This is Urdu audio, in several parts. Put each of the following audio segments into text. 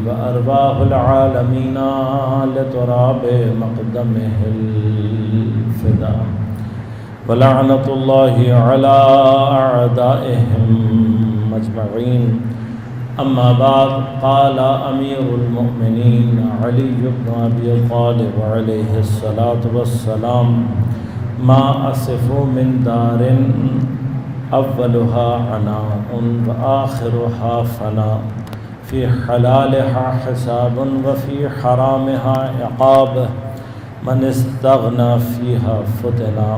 وأرواح العالمين لتراب مقدمه الفداء ولعنة الله على أعدائهم أجمعين. أما بعد، قال أمير المؤمنين علي بن أبي طالب عليه الصلاة والسلام: ما أصف من دار أولها عناء وآخرها فناء، في حلالها حساب وفي حرامها عقاب، من استغنى فيها فتنا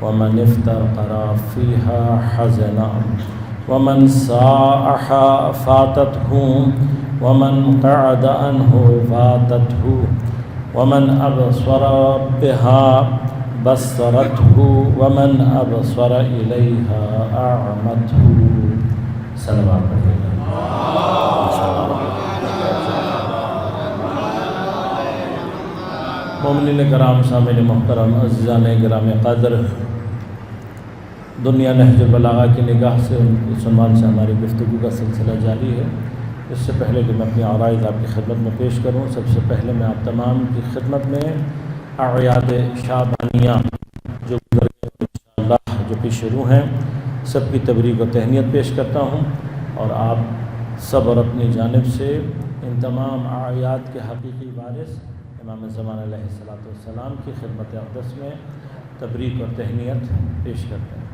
ومن افتقر فيها حزنا، ومن ساح فاتته ومن قعد عنه فاتته، ومن أبصر بها بصرته ومن أبصر إليها أعمته. صلوات مومنین کرام، سامعین محترم، عزیزان گرامی قدر، دنیا نہج البلاغہ کی نگاہ سے اس عنوان سے ہماری گفتگو کا سلسلہ جاری ہے۔ اس سے پہلے کہ میں اپنی عرائض آپ کی خدمت میں پیش کروں، سب سے پہلے میں آپ تمام کی خدمت میں اعیاد شعبانیہ جو انشاءاللہ جو پیش رو ہیں سب کی تبریک و تہنیت پیش کرتا ہوں، اور آپ سب اور اپنی جانب سے ان تمام اعیاد کے حقیقی وارث امام زمان علیہ السلام کی خدمت اقدس میں تبریک اور تہنیت پیش کرتے ہیں۔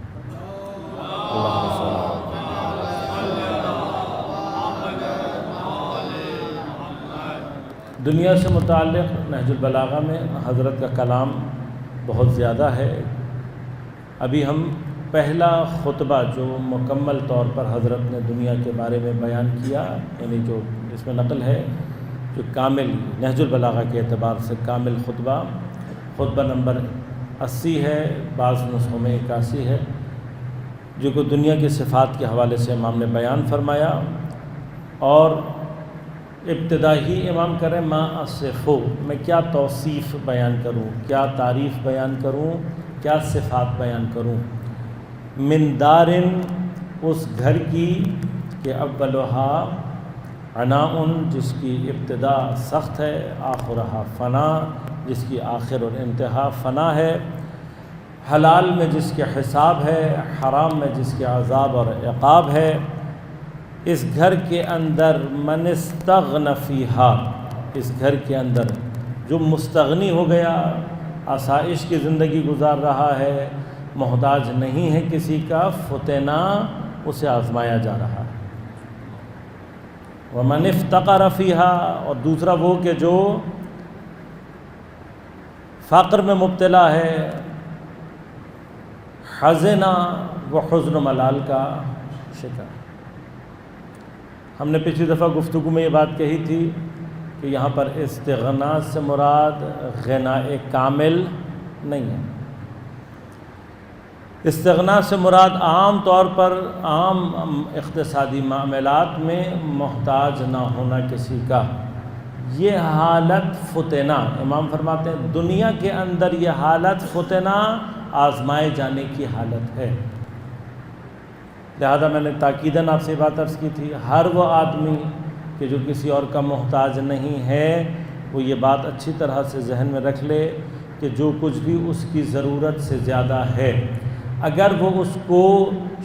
دنیا سے متعلق نہج البلاغہ میں حضرت کا کلام بہت زیادہ ہے۔ ابھی ہم پہلا خطبہ جو مکمل طور پر حضرت نے دنیا کے بارے میں بیان کیا، یعنی جو اس میں نقل ہے، جو کامل نہج البلاغہ کے اعتبار سے کامل خطبہ نمبر 80 ہے، بعض نسخوں میں 81 ہے، جو کہ دنیا کی صفات کے حوالے سے امام نے بیان فرمایا، اور ابتدا ہی امام کریں ما اصفو، میں کیا توصیف بیان کروں، کیا تعریف بیان کروں، کیا صفات بیان کروں، من دارن، اس گھر کی کہ اولھا عناء، جس کی ابتدا سخت ہے، آخرھا فنا، جس کی آخر اور انتہا فنا ہے، حلال میں جس کے حساب ہے، حرام میں جس کے عذاب اور عقاب ہے، اس گھر کے اندر من استغنى فیہا، اس گھر کے اندر جو مستغنی ہو گیا، آسائش کی زندگی گزار رہا ہے، محتاج نہیں ہے کسی کا، فتنہ، اسے آزمایا جا رہا ہے، ومن افتقر فیہا، اور دوسرا وہ کہ جو فقر میں مبتلا ہے، حزنا، وہ حزن و ملال کا شکار۔ ہم نے پچھلی دفعہ گفتگو میں یہ بات کہی تھی کہ یہاں پر استغنا سے مراد غنا کامل نہیں ہے۔ استغنا سے مراد عام طور پر عام اقتصادی معاملات میں محتاج نہ ہونا کسی کا، یہ حالت فتنہ، امام فرماتے ہیں دنیا کے اندر یہ حالت فتنہ، آزمائے جانے کی حالت ہے۔ لہذا میں نے تاکیداً آپ سے بات عرض کی تھی، ہر وہ آدمی کہ جو کسی اور کا محتاج نہیں ہے، وہ یہ بات اچھی طرح سے ذہن میں رکھ لے کہ جو کچھ بھی اس کی ضرورت سے زیادہ ہے، اگر وہ اس کو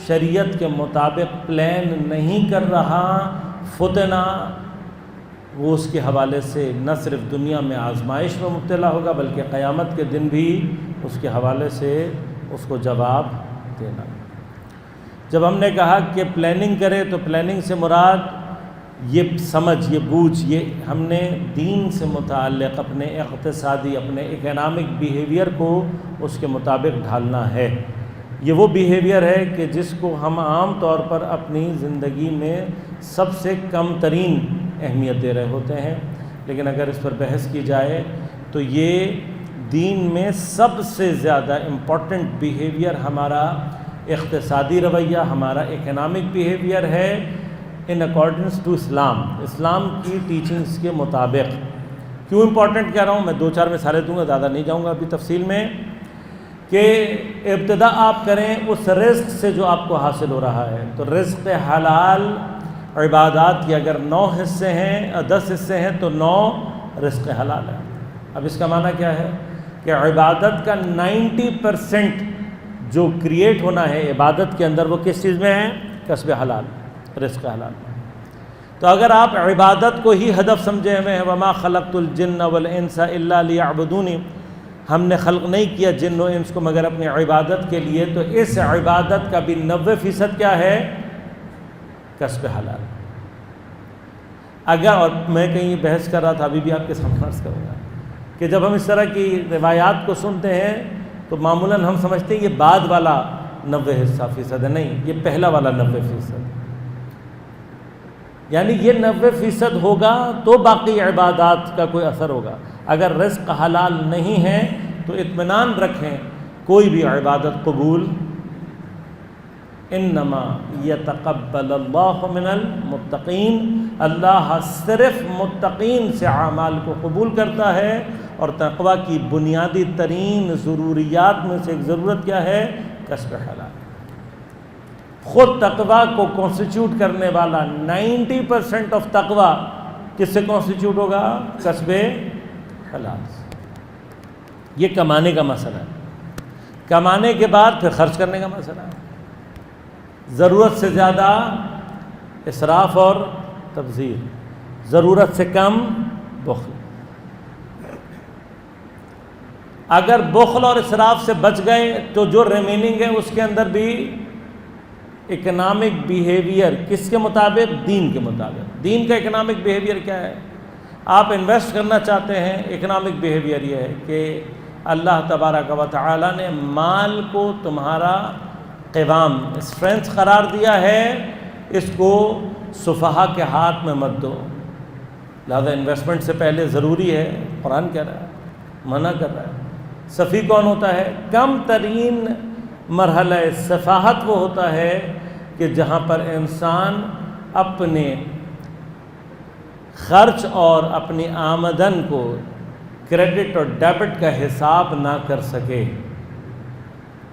شریعت کے مطابق پلان نہیں کر رہا، فتنہ، وہ اس کے حوالے سے نہ صرف دنیا میں آزمائش میں مبتلا ہوگا بلکہ قیامت کے دن بھی اس کے حوالے سے اس کو جواب دینا۔ جب ہم نے کہا کہ پلاننگ کرے تو پلاننگ سے مراد یہ سمجھ، یہ بوجھ، یہ ہم نے دین سے متعلق اپنے اقتصادی، اپنے اکنامک بیہیویئر کو اس کے مطابق ڈھالنا ہے۔ یہ وہ بیہیویئر ہے کہ جس کو ہم عام طور پر اپنی زندگی میں سب سے کم ترین اہمیت دے رہے ہوتے ہیں، لیکن اگر اس پر بحث کی جائے تو یہ دین میں سب سے زیادہ امپورٹنٹ بیہیویئر ہمارا اقتصادی رویہ، ہمارا اکنامک بیہیویئر ہے، ان اکارڈنس ٹو اسلام کی ٹیچنگز کے مطابق۔ کیوں امپورٹنٹ کہہ رہا ہوں؟ میں 2-4 مثالیں دوں گا، زیادہ نہیں جاؤں گا ابھی تفصیل میں، کہ ابتدا آپ کریں اس رزق سے جو آپ کو حاصل ہو رہا ہے، تو رزق حلال عبادات کے اگر 9 حصے ہیں 10 حصے ہیں تو 9 رزق حلال ہے۔ اب اس کا معنی کیا ہے کہ عبادت کا 90% جو کریٹ ہونا ہے عبادت کے اندر وہ کس چیز میں ہے؟ کسب حلال، رزق حلال۔ تو اگر آپ عبادت کو ہی ہدف سمجھے ہوئے ہیں وما خلقت الجن والانس الا لیعبدون، ہم نے خلق نہیں کیا جن و انس کو مگر اپنی عبادت کے لیے، تو اس عبادت کا بھی 90% کیا ہے؟ کسب حلال۔ اگر، اور میں کہیں بحث کر رہا تھا ابھی بھی آپ کے سامنے عرض کروں گا کہ جب ہم اس طرح کی روایات کو سنتے ہیں تو معمولاً ہم سمجھتے ہیں یہ بعد والا 90% ہے، نہیں، یہ پہلا والا 90%، یعنی یہ 90% ہوگا تو باقی عبادات کا کوئی اثر ہوگا۔ اگر رزق حلال نہیں ہے تو اطمینان رکھیں کوئی بھی عبادت قبول، انما یتقبل اللہ من المتقین، اللہ صرف متقین سے اعمال کو قبول کرتا ہے، اور تقویٰ کی بنیادی ترین ضروریات میں سے ایک ضرورت کیا ہے؟ کسب حلال۔ خود تقویٰ کو کانسٹیٹیوٹ کرنے والا 90% آف تقویٰ کس سے کانسٹیٹیوٹ ہوگا؟ کسب حلال۔ یہ کمانے کا مسئلہ ہے، کمانے کے بعد پھر خرچ کرنے کا مسئلہ ہے، ضرورت سے زیادہ اسراف اور تبذیر، ضرورت سے کم بخل۔ اگر بخل اور اسراف سے بچ گئے تو جو ریمیننگ ہے اس کے اندر بھی اکنامک بیہیویئر کس کے مطابق؟ دین کے مطابق۔ دین کا اکنامک بیہیویئر کیا ہے؟ آپ انویسٹ کرنا چاہتے ہیں، اکنامک بیہیویئر یہ ہے کہ اللہ تبارک و تعالی نے مال کو تمہارا قوام، اسٹرینتھ قرار دیا ہے، اس کو سفہا کے ہاتھ میں مت دو۔ لہذا انویسٹمنٹ سے پہلے ضروری ہے، قرآن کہہ رہا ہے، منع کر رہا ہے۔ سفیہ کون ہوتا ہے؟ کم ترین مرحلہ سفاہت وہ ہوتا ہے کہ جہاں پر انسان اپنے خرچ اور اپنی آمدن کو کریڈٹ اور ڈیبٹ کا حساب نہ کر سکے،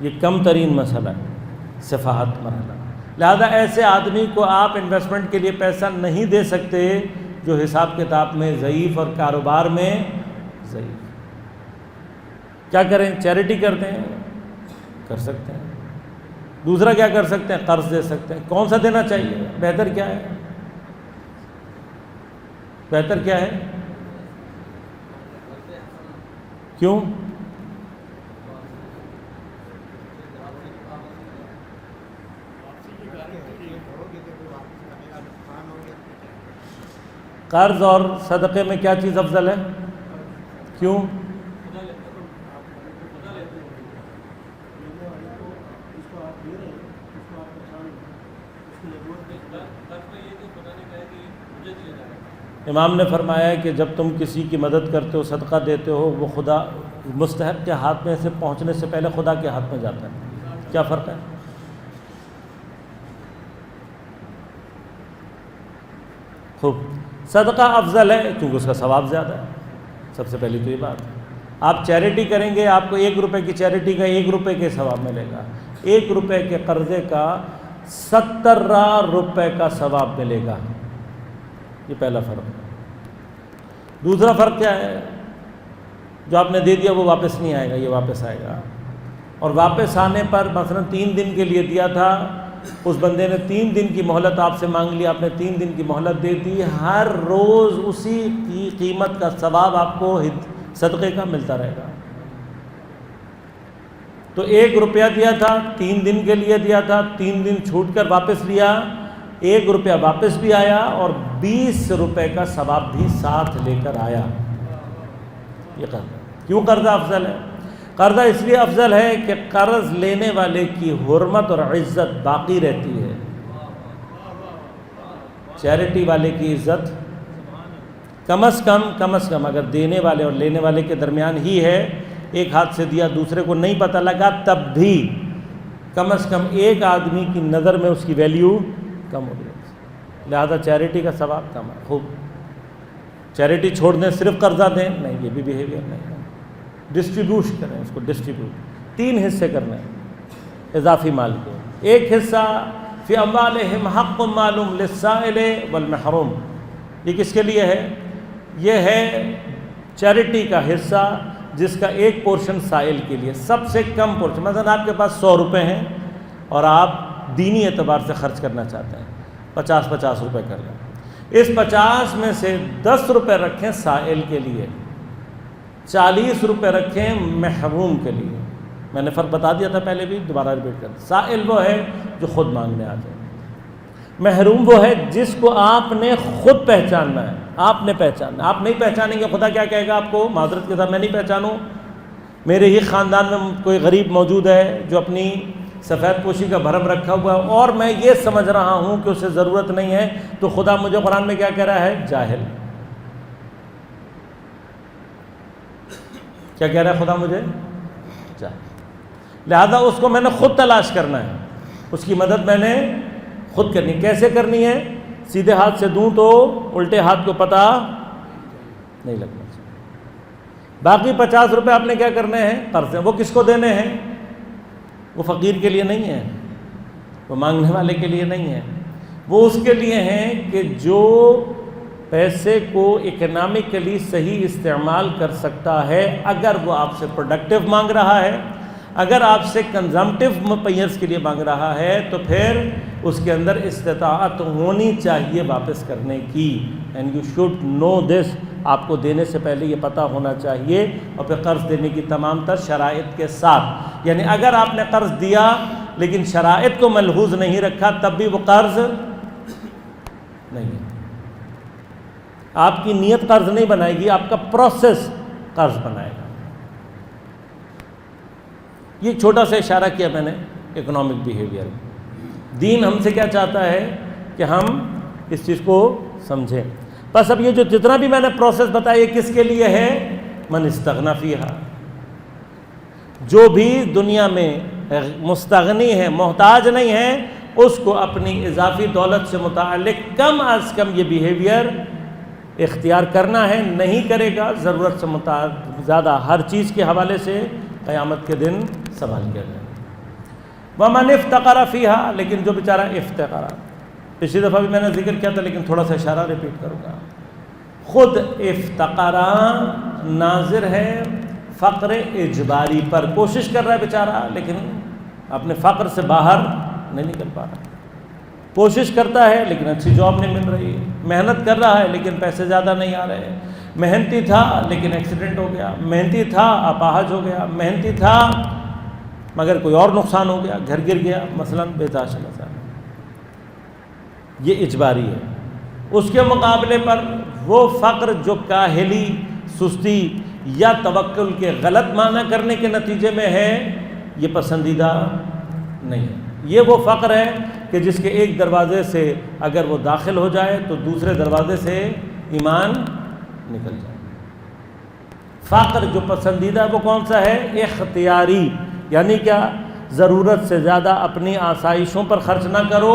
یہ کم ترین مسئلہ ہے، سفاہت مرحلہ۔ لہذا ایسے آدمی کو آپ انویسٹمنٹ کے لیے پیسہ نہیں دے سکتے جو حساب کتاب میں ضعیف اور کاروبار میں ضعیف۔ کیا کریں؟ چیریٹی کر دیں، کر سکتے ہیں۔ دوسرا کیا کر سکتے ہیں؟ قرض دے سکتے ہیں۔ کون سا دینا چاہیے؟ بہتر کیا ہے؟ بہتر کیا ہے؟ کیوں؟ قرض اور صدقے میں کیا چیز افضل ہے؟ کیوں؟ امام نے فرمایا ہے کہ جب تم کسی کی مدد کرتے ہو، صدقہ دیتے ہو، وہ خدا مستحق کے ہاتھ میں سے پہنچنے سے پہلے خدا کے ہاتھ میں جاتا ہے۔ کیا فرق ہے؟ خوب، صدقہ افضل ہے کیونکہ اس کا ثواب زیادہ ہے، سب سے پہلی تو یہ بات ہے۔ آپ چیریٹی کریں گے، آپ کو 1 روپے کی چیریٹی کا 1 روپے کے ثواب ملے گا، 1 روپے کے قرضے کا 70 روپے کا ثواب ملے گا۔ یہ پہلا فرق ہے۔ دوسرا فرق کیا ہے؟ جو آپ نے دے دیا وہ واپس نہیں آئے گا، یہ واپس آئے گا، اور واپس آنے پر مثلا 3 دن کے لیے دیا تھا، اس بندے نے 3 دن کی مہلت آپ سے مانگ لی، آپ نے 3 دن کی مہلت دے دی، ہر روز اسی کی قیمت کا ثواب آپ کو صدقے کا ملتا رہے گا۔ تو 1 روپیہ دیا تھا، 3 دن کے لیے دیا تھا، 3 دن چھوٹ کر واپس لیا، 1 روپیہ واپس بھی آیا اور 20 روپے کا ثواب بھی ساتھ لے کر آیا۔ یہ قرضہ کیوں قرضہ افضل ہے؟ قرضہ اس لیے افضل ہے کہ قرض لینے والے کی حرمت اور عزت باقی رہتی ہے، چیریٹی والے کی عزت کم از کم اگر دینے والے اور لینے والے کے درمیان ہی ہے، ایک ہاتھ سے دیا دوسرے کو نہیں پتہ لگا، تب بھی کم از کم ایک آدمی کی نظر میں اس کی ویلیو کم ہو گئی، لہذا چیریٹی کا ثواب کم ہے۔ خوب، چیریٹی چھوڑ دیں، صرف قرضہ دیں، نہیں، یہ بھی بیہیویئر نہیں ہے۔ ڈسٹریبیوٹ کریں، اس کو ڈسٹریبیوٹ 3 حصے کرنے اضافی مال کے، 1 حصہ فی اموالہم حق معلوم للسائل والمحروم. یہ کس کے لیے ہے؟ یہ ہے چیریٹی کا حصہ جس کا ایک پورشن سائل کے لیے، سب سے کم پورشن. مثلا آپ کے پاس 100 روپے ہیں اور آپ دینی اعتبار سے خرچ کرنا چاہتے ہیں، 50 روپے کر لیں. اس 50 میں سے 10 روپے رکھیں سائل کے لیے، 40 روپے رکھیں محروم کے لیے. میں نے فرق بتا دیا تھا پہلے بھی، دوبارہ ریپیٹ کر. سائل وہ ہے جو خود مانگنے آ جائے، محروم وہ ہے جس کو آپ نے خود پہچاننا ہے. آپ نے پہچاننا، آپ نہیں پہچانیں گے خدا کیا کہے گا آپ کو؟ معذرت کے ساتھ میں نہیں پہچانوں، میرے ہی خاندان میں کوئی غریب موجود ہے جو اپنی سفید پوشی کا بھرم رکھا ہوا ہے اور میں یہ سمجھ رہا ہوں کہ اسے ضرورت نہیں ہے، تو خدا مجھے قرآن میں کیا کہہ رہا ہے؟ جاہل. کیا کہہ رہا ہے خدا مجھے؟ جاہل. لہذا اس کو میں نے خود تلاش کرنا ہے، اس کی مدد میں نے خود کرنی. کیسے کرنی ہے؟ سیدھے ہاتھ سے دوں تو الٹے ہاتھ کو پتہ نہیں لگنا چاہیے. باقی 50 روپے آپ نے کیا کرنے ہیں؟ قرض ہیں. وہ کس کو دینے ہیں؟ وہ فقیر کے لیے نہیں ہے، وہ مانگنے والے کے لیے نہیں ہے، وہ اس کے لیے ہیں کہ جو پیسے کو اکنامکلی صحیح استعمال کر سکتا ہے. اگر وہ آپ سے پروڈکٹیو مانگ رہا ہے، اگر آپ سے کنزمپٹیو پیئرس کے لیے مانگ رہا ہے، تو پھر اس کے اندر استطاعت ہونی چاہیے واپس کرنے کی. اینڈ یو شوڈ نو دس. آپ کو دینے سے پہلے یہ پتہ ہونا چاہیے، اور پھر قرض دینے کی تمام تر شرائط کے ساتھ. یعنی اگر آپ نے قرض دیا لیکن شرائط کو ملحوظ نہیں رکھا تب بھی وہ قرض نہیں ہے. آپ کی نیت قرض نہیں بنائے گی، آپ کا پروسیس قرض بنائے گا. یہ چھوٹا سا اشارہ کیا میں نے اکنامک بیہیویئر. دین ہم سے کیا چاہتا ہے کہ ہم اس چیز کو سمجھیں. بس اب یہ جو جتنا بھی میں نے پروسیس بتایا یہ کس کے لیے ہے؟ من استغنی فیہا. جو بھی دنیا میں مستغنی ہے، محتاج نہیں ہے، اس کو اپنی اضافی دولت سے متعلق کم از کم یہ بیہیویئر اختیار کرنا ہے. نہیں کرے گا ضرورت سے زیادہ ہر چیز کے حوالے سے قیامت کے دن سوال کیا جائے. وَمَنِ افْتَقَرَ فِيهَا. لیکن جو بیچارہ افتقارا، پچھلی دفعہ بھی میں نے ذکر کیا تھا لیکن تھوڑا سا اشارہ ریپیٹ کروں گا. خود افتقارا ناظر ہے فقر اجباری پر، کوشش کر رہا ہے بیچارہ لیکن اپنے فقر سے باہر نہیں نکل پا رہا. کوشش کرتا ہے لیکن اچھی جاب نہیں مل رہی، محنت کر رہا ہے لیکن پیسے زیادہ نہیں آ رہے. محنتی تھا لیکن ایکسیڈنٹ ہو گیا، محنتی تھا اپاہج ہو گیا، محنتی تھا مگر کوئی اور نقصان ہو گیا، گھر گر گیا مثلاً، بےتحاشا مسائل. یہ اجباری ہے. اس کے مقابلے پر وہ فقر جو کاہلی، سستی یا توکل کے غلط معنی کرنے کے نتیجے میں ہے، یہ پسندیدہ نہیں ہے. یہ وہ فقر ہے کہ جس کے ایک دروازے سے اگر وہ داخل ہو جائے تو دوسرے دروازے سے ایمان نکل جائے. فقر جو پسندیدہ ہے وہ کون سا ہے؟ اختیاری. یعنی کیا؟ ضرورت سے زیادہ اپنی آسائشوں پر خرچ نہ کرو،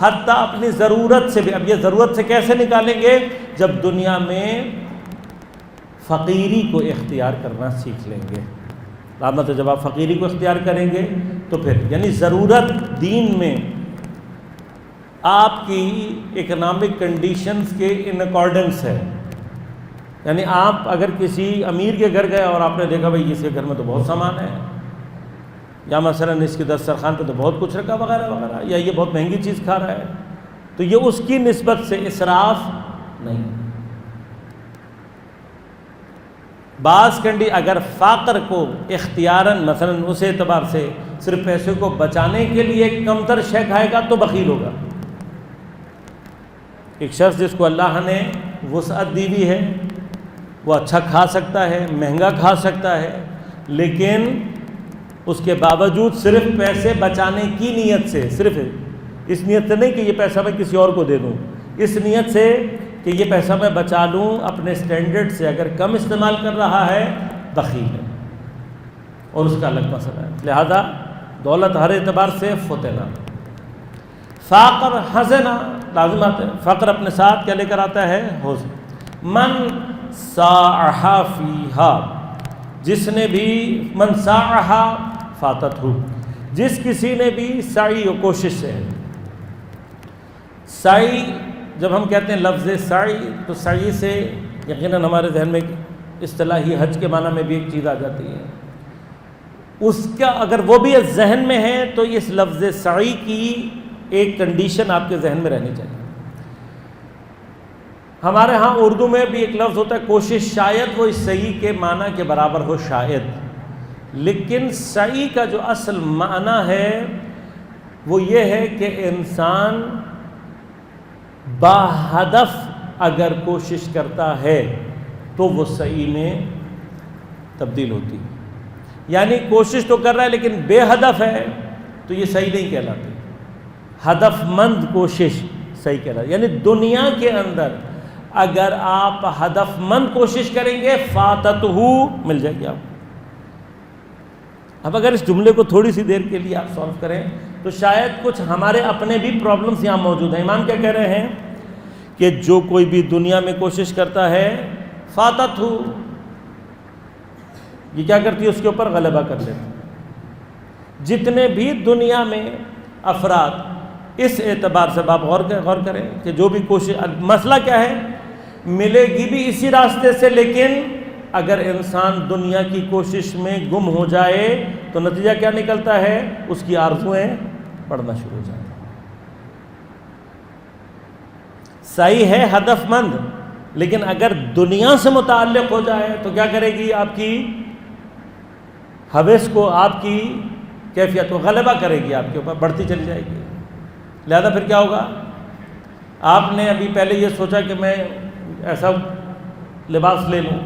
حتیٰ اپنی ضرورت سے بھی. اب یہ ضرورت سے کیسے نکالیں گے؟ جب دنیا میں فقیری کو اختیار کرنا سیکھ لیں گے. رحمت جب آپ فقیری کو اختیار کریں گے تو پھر یعنی ضرورت دین میں آپ کی اکنامک کنڈیشنز کے ان اکارڈنس ہے. یعنی آپ اگر کسی امیر کے گھر گئے اور آپ نے دیکھا بھائی اس کے گھر میں تو بہت سامان ہے، یا مثلاً اس کے دسترخوان پہ تو بہت کچھ رکھا وغیرہ وغیرہ، یا یہ بہت مہنگی چیز کھا رہا ہے، تو یہ اس کی نسبت سے اسراف نہیں. بعض اگر فقر کو اختیاراً مثلاً اس اعتبار سے صرف پیسے کو بچانے کے لیے کمتر شے کھائے گا تو بخیل ہوگا. ایک شخص جس کو اللہ نے وسعت دی ہوئی ہے، وہ اچھا کھا سکتا ہے، مہنگا کھا سکتا ہے، لیکن اس کے باوجود صرف پیسے بچانے کی نیت سے، صرف اس نیت سے نہیں کہ یہ پیسہ میں کسی اور کو دے دوں، اس نیت سے کہ یہ پیسہ میں بچا لوں، اپنے سٹینڈرڈ سے اگر کم استعمال کر رہا ہے بخیل ہے، اور اس کا الگ مسئلہ ہے. لہذا دولت ہر اعتبار سے فتنہ. فقر حزنا لازم آتا ہے. فقر اپنے ساتھ کیا لے کر آتا ہے؟ حزن. من ساعھا فیہا، جس نے بھی، من ساعھا فاتت ہو، جس کسی نے بھی سعی و کوشش سے سعی جب ہم کہتے ہیں لفظ سعی تو سعی سے یقیناً ہمارے ذہن میں اصطلاحی حج کے معنی میں بھی ایک چیز آ جاتی ہے. اس کا اگر وہ بھی ذہن میں ہے تو اس لفظ سعی کی ایک کنڈیشن آپ کے ذہن میں رہنی چاہیے. ہمارے ہاں اردو میں بھی ایک لفظ ہوتا ہے کوشش، شاید وہ اس سعی کے معنی کے برابر ہو شاید، لیکن سعی کا جو اصل معنی ہے وہ یہ ہے کہ انسان باہدف اگر کوشش کرتا ہے تو وہ سعی میں تبدیل ہوتی ہے. یعنی کوشش تو کر رہا ہے لیکن بے ہدف ہے تو یہ صحیح نہیں کہلاتی. ہدف مند کوشش صحیح کہلاتی. یعنی دنیا کے اندر اگر آپ ہدف مند کوشش کریں گے فاتتہ مل جائے گی آپ کو. اب اگر اس جملے کو تھوڑی سی دیر کے لیے آپ سالو کریں تو شاید کچھ ہمارے اپنے بھی پرابلمز یہاں موجود ہیں. امام کیا کہہ رہے ہیں کہ جو کوئی بھی دنیا میں کوشش کرتا ہے فاتتہ، یہ کیا کرتی ہے اس کے اوپر غلبہ کر لیتی. جتنے بھی دنیا میں افراد اس اعتبار سے آپ غور کریں کہ جو بھی کوشش، مسئلہ کیا ہے، ملے گی بھی اسی راستے سے، لیکن اگر انسان دنیا کی کوشش میں گم ہو جائے تو نتیجہ کیا نکلتا ہے، اس کی آرزوئیں بڑھنا شروع ہو جائیں. صحیح ہے ہدف مند، لیکن اگر دنیا سے متعلق ہو جائے تو کیا کرے گی، آپ کی حوث کو، آپ کی کیفیت کو غلبہ کرے گی، آپ کے اوپر بڑھتی چلی جائے گی. لہذا پھر کیا ہوگا، آپ نے ابھی پہلے یہ سوچا کہ میں ایسا لباس لے لوں،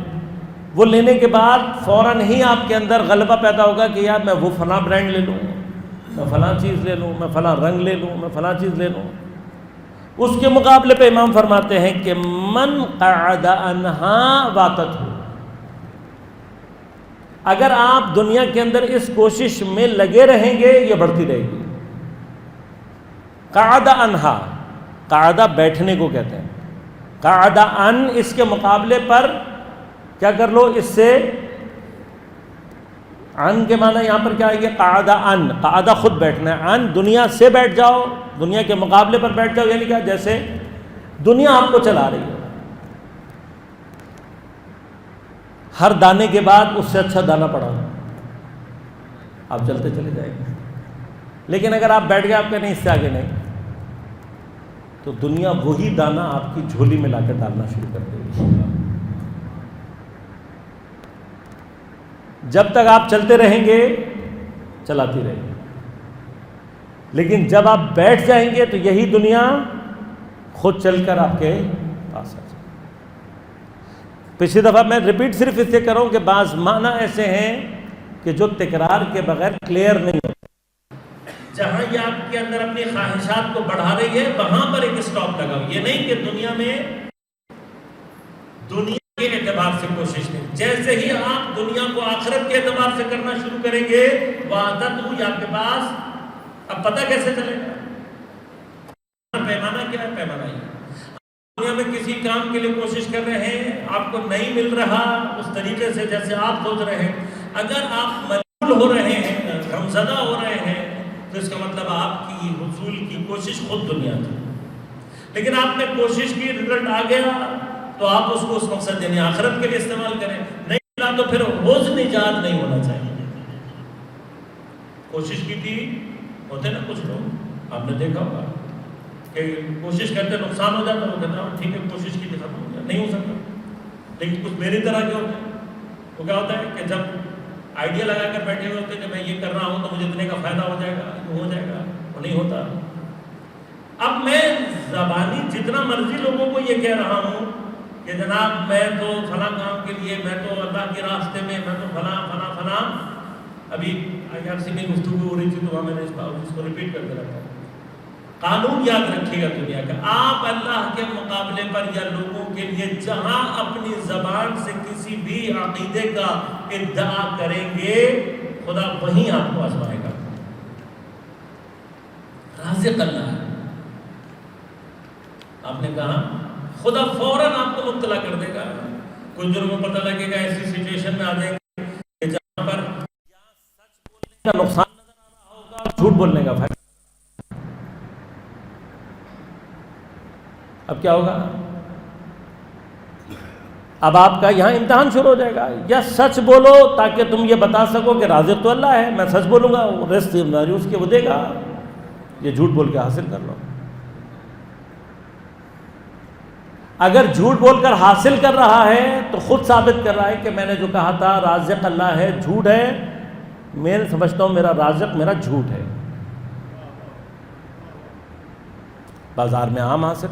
وہ لینے کے بعد فوراً ہی آپ کے اندر غلبہ پیدا ہوگا کہ یار میں وہ فلاں برانڈ لے لوں، میں فلاں چیز لے لوں، میں فلاں رنگ لے لوں، میں فلاں چیز لے لوں. اس کے مقابلے پہ امام فرماتے ہیں کہ من قعد عنہا واتتہ، اگر آپ دنیا کے اندر اس کوشش میں لگے رہیں گے یہ بڑھتی رہے گی. قعد عنہا، قعدہ بیٹھنے کو کہتے ہیں، قعد عن اس کے مقابلے پر کیا کر لو، اس سے عن کے معنی یہاں پر کیا آئے گے، قعد عن، قعدہ خود بیٹھنا ہے، عن دنیا سے بیٹھ جاؤ، دنیا کے مقابلے پر بیٹھ جاؤ. یعنی کیا، جیسے دنیا آپ کو چلا رہی ہے، ہر دانے کے بعد اس سے اچھا دانا پڑا آپ چلتے چلے جائیں گے. لیکن اگر آپ بیٹھ گئے، آپ کہیں نہیں اس سے آگے نہیں، تو دنیا وہی دانا آپ کی جھولی میں لا کے ڈالنا شروع کر دے گی. جب تک آپ چلتے رہیں گے چلاتی رہیں گے، لیکن جب آپ بیٹھ جائیں گے تو یہی دنیا خود چل کر آپ کے پاس آ جائے. پچھلی دفعہ میں ریپیٹ صرف اس سے کر رہا ہوں کہ بعض معنی ایسے ہیں کہ جو تکرار کے بغیر کلیئر نہیں ہوتے. جہاں یہ آپ کے اندر اپنی خواہشات کو بڑھا رہی ہے وہاں پر ایک اسٹاپ لگاؤ. یہ نہیں کہ دنیا میں دنیا کے اعتبار سے کوشش کریں. جیسے ہی آپ دنیا کو آخرت کے اعتبار سے کرنا شروع کریں گے وعدت ہوئی آپ کے پاس. اب پتہ کیسے چلے گا، پیمانہ کیا ہے، پیمانہ یہ دنیا میں کسی کام کے لیے کوشش کر رہے ہیں، آپ کو نہیں مل رہا اس طریقے سے جیسے آپ سوچ رہے ہیں. اگر آپ مجبور ہو رہے ہیں، غمزدہ ہو رہے ہیں، تو اس کا مطلب آپ کی حصول کی کوشش خود دنیا تھی. لیکن آپ نے کوشش کی، رزلٹ آ گیا تو آپ اس کو اس مقصد یعنی آخرت کے لیے استعمال کریں. نہیں ملا تو پھر حوض نجات نہیں ہونا چاہیے. کوشش کی تھی، ہوتے نا کچھ لوگ آپ نے دیکھا ہوگا کہ کوشش کرتے نقصان ہو جاتا، وہ کہتا ہے ٹھیک ہے کوشش کی تھی ختم ہو گیا، نہیں ہو سکتا. لیکن کچھ میری طرح کے ہوتے ہیں، وہ کیا ہوتا ہے کہ جب آئیڈیا لگا کر بیٹھے ہوئے ہوتے کہ میں یہ کر رہا ہوں تو مجھے اتنے کا فائدہ ہو جائے گا، ہو جائے گا، وہ نہیں ہوتا. اب میں زبانی جتنا مرضی لوگوں کو یہ کہہ رہا ہوں کہ جناب میں تو فلاں کام کے لیے، میں تو اللہ کے راستے میں، میں تو فلاں فلاں فلاں. ابھی IRC میں گفتگو ہو رہی تھی تو وہاں میں نے اس کو ریپیٹ کرتے رہتا ہوں. قانون یاد رکھیے گا دنیا کا، آپ اللہ کے مقابلے پر یا لوگوں کے لیے جہاں اپنی زبان سے کسی بھی عقیدے کا ادعا کریں گے خدا وہیں آپ کو آزمائے گا. رازق اللہ ہے. آپ نے کہا خدا فوراً آپ کو مبتلا کر دے گا. کچھ دنوں میں پتہ لگے گا، ایسی سچویشن میں آ جائیں گے کہ جہاں پر سچ بولنے کا نقصان نظر آ رہا ہوگا، جھوٹ بولنے کا فائدہ. اب کیا ہوگا؟ اب آپ کا یہاں امتحان شروع ہو جائے گا. یا سچ بولو تاکہ تم یہ بتا سکو کہ رازق تو اللہ ہے, میں سچ بولوں گا, رزق اس کے وہ دے گا, یہ جھوٹ بول کے حاصل کر لو. اگر جھوٹ بول کر حاصل کر رہا ہے تو خود ثابت کر رہا ہے کہ میں نے جو کہا تھا رازق اللہ ہے جھوٹ ہے, میں سمجھتا ہوں میرا رازق میرا جھوٹ ہے. بازار میں عام حاصل,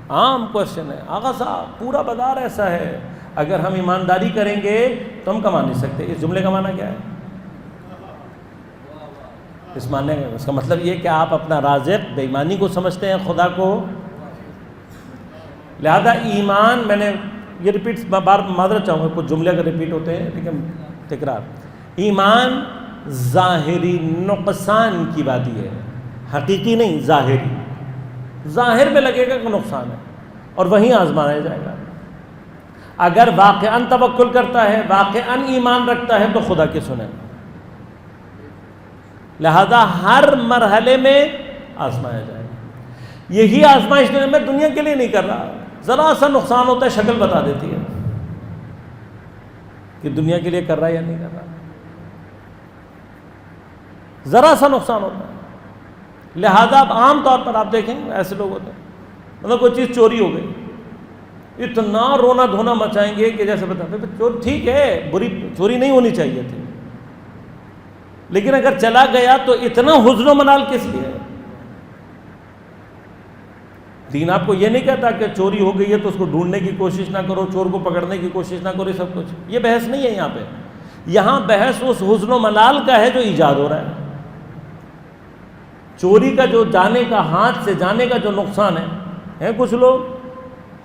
عام کوشچن ہے, آغا صاحب پورا بازار ایسا ہے, اگر ہم ایمانداری کریں گے تو ہم کما نہیں سکتے. اس جملے کا معنی کیا ہے؟ اس کا مطلب یہ کہ آپ اپنا رازق بے ایمانی کو سمجھتے ہیں, خدا کو. لہذا ایمان, میں نے یہ ریپیٹ بار معذرت چاہوں گا, کچھ جملے اگر ریپیٹ ہوتے ہیں لیکن تکرار. ایمان ظاہری نقصان کی وادی ہے, حقیقی نہیں, ظاہری. ظاہر میں لگے گا کہ نقصان ہے اور وہیں آزمایا جائے گا. اگر واقعاً توکل کرتا ہے, واقعاً ایمان رکھتا ہے تو خدا کی سنیں. لہذا ہر مرحلے میں آزمایا جائے گا. یہی آزمائش میں دنیا کے لیے نہیں کر رہا, ذرا سا نقصان ہوتا ہے شکل بتا دیتی ہے کہ دنیا کے لیے کر رہا ہے یا نہیں کر رہا. ذرا سا نقصان ہوتا ہے. لہذا اب عام طور پر آپ دیکھیں ایسے لوگ ہوتے ہیں, مطلب کوئی چیز چوری ہو گئی, اتنا رونا دھونا مچائیں گے کہ جیسے بتا چور ٹھیک ہے, بری چوری نہیں ہونی چاہیے تھی, لیکن اگر چلا گیا تو اتنا حزن و ملال کس لیے؟ دین آپ کو یہ نہیں کہتا کہ چوری ہو گئی ہے تو اس کو ڈھونڈنے کی کوشش نہ کرو, چور کو پکڑنے کی کوشش نہ کرو, سب کچھ. یہ بحث نہیں ہے یہاں پہ. یہاں بحث اس حزن و ملال کا ہے جو ایجاد ہو رہا ہے. چوری کا جو جانے کا, ہاتھ سے جانے کا جو نقصان ہے, کچھ لوگ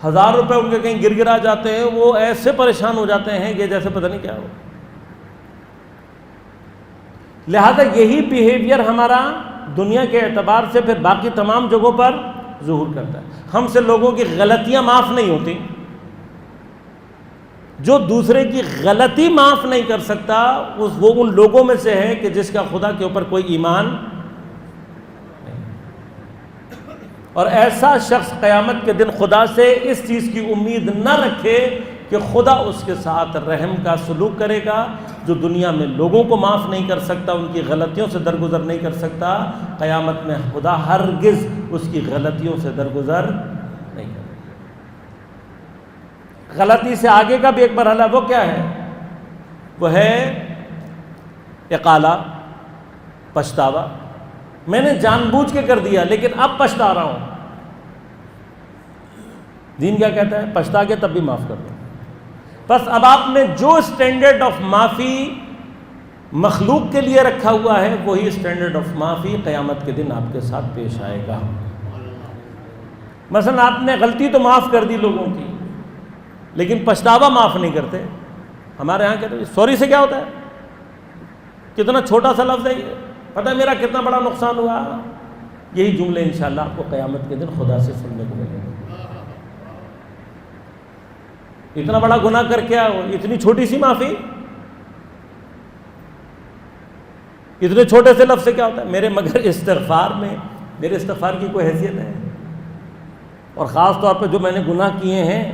1000 روپے ان کے کہیں گر گرا جاتے ہیں, وہ ایسے پریشان ہو جاتے ہیں کہ جیسے پتہ نہیں کیا ہو. لہذا یہی بیہیویئر ہمارا دنیا کے اعتبار سے پھر باقی تمام جگہوں پر ظہور کرتا ہے. ہم سے لوگوں کی غلطیاں معاف نہیں ہوتی. جو دوسرے کی غلطی معاف نہیں کر سکتا وہ ان لوگوں میں سے ہے کہ جس کا خدا کے اوپر کوئی ایمان نہیں. اور ایسا شخص قیامت کے دن خدا سے اس چیز کی امید نہ رکھے کہ خدا اس کے ساتھ رحم کا سلوک کرے گا. جو دنیا میں لوگوں کو معاف نہیں کر سکتا, ان کی غلطیوں سے درگزر نہیں کر سکتا, قیامت میں خدا ہرگز اس کی غلطیوں سے درگزر نہیں کرے گا. غلطی سے آگے کا بھی ایک مرحلہ وہ کیا ہے؟ وہ ہے اقالہ, پچھتاوا. میں نے جان بوجھ کے کر دیا لیکن اب پچھتا رہا ہوں. دین کیا کہتا ہے؟ پچھتا کے تب بھی معاف کر دو. بس اب آپ نے جو اسٹینڈرڈ آف معافی مخلوق کے لیے رکھا ہوا ہے وہی اسٹینڈرڈ آف معافی قیامت کے دن آپ کے ساتھ پیش آئے گا. مثلا آپ نے غلطی تو معاف کر دی لوگوں کی, لیکن پچھتاوا معاف نہیں کرتے. ہمارے یہاں کہتے ہیں سوری سے کیا ہوتا ہے؟ کتنا چھوٹا سا لفظ ہے یہ, پتہ ہے میرا کتنا بڑا نقصان ہوا. یہی جملے انشاءاللہ آپ کو قیامت کے دن خدا سے سننے کو ملیں گے. اتنا بڑا گناہ کر کے اتنی چھوٹی سی معافی, اتنے چھوٹے سے لفظ سے کیا ہوتا ہے؟ میرے مگر استغفار میں, میرے استغفار کی کوئی حیثیت ہے؟ اور خاص طور پہ جو میں نے گناہ کیے ہیں,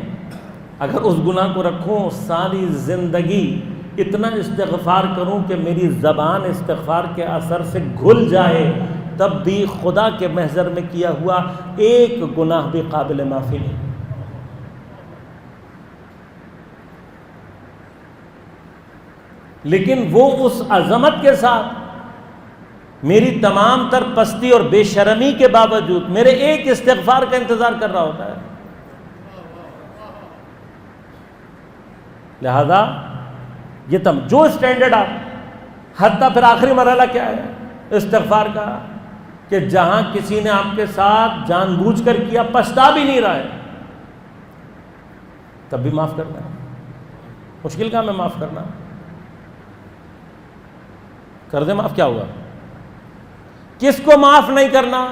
اگر اس گناہ کو رکھوں ساری زندگی اتنا استغفار کروں کہ میری زبان استغفار کے اثر سے گھل جائے, تب بھی خدا کے محضر میں کیا ہوا ایک گناہ بھی قابل معافی نہیں. لیکن وہ اس عظمت کے ساتھ میری تمام تر پستی اور بے شرمی کے باوجود میرے ایک استغفار کا انتظار کر رہا ہوتا ہے. لہذا یہ جو اسٹینڈرڈ آپ, حتیٰ پھر آخری مرحلہ کیا ہے استغفار کا, کہ جہاں کسی نے آپ کے ساتھ جان بوجھ کر کیا, پچھتا بھی نہیں رہا ہے, تب بھی معاف کرنا ہے. مشکل کام ہے معاف کرنا. کر دے معاف, کیا ہوا؟ کس کو معاف نہیں کرنا؟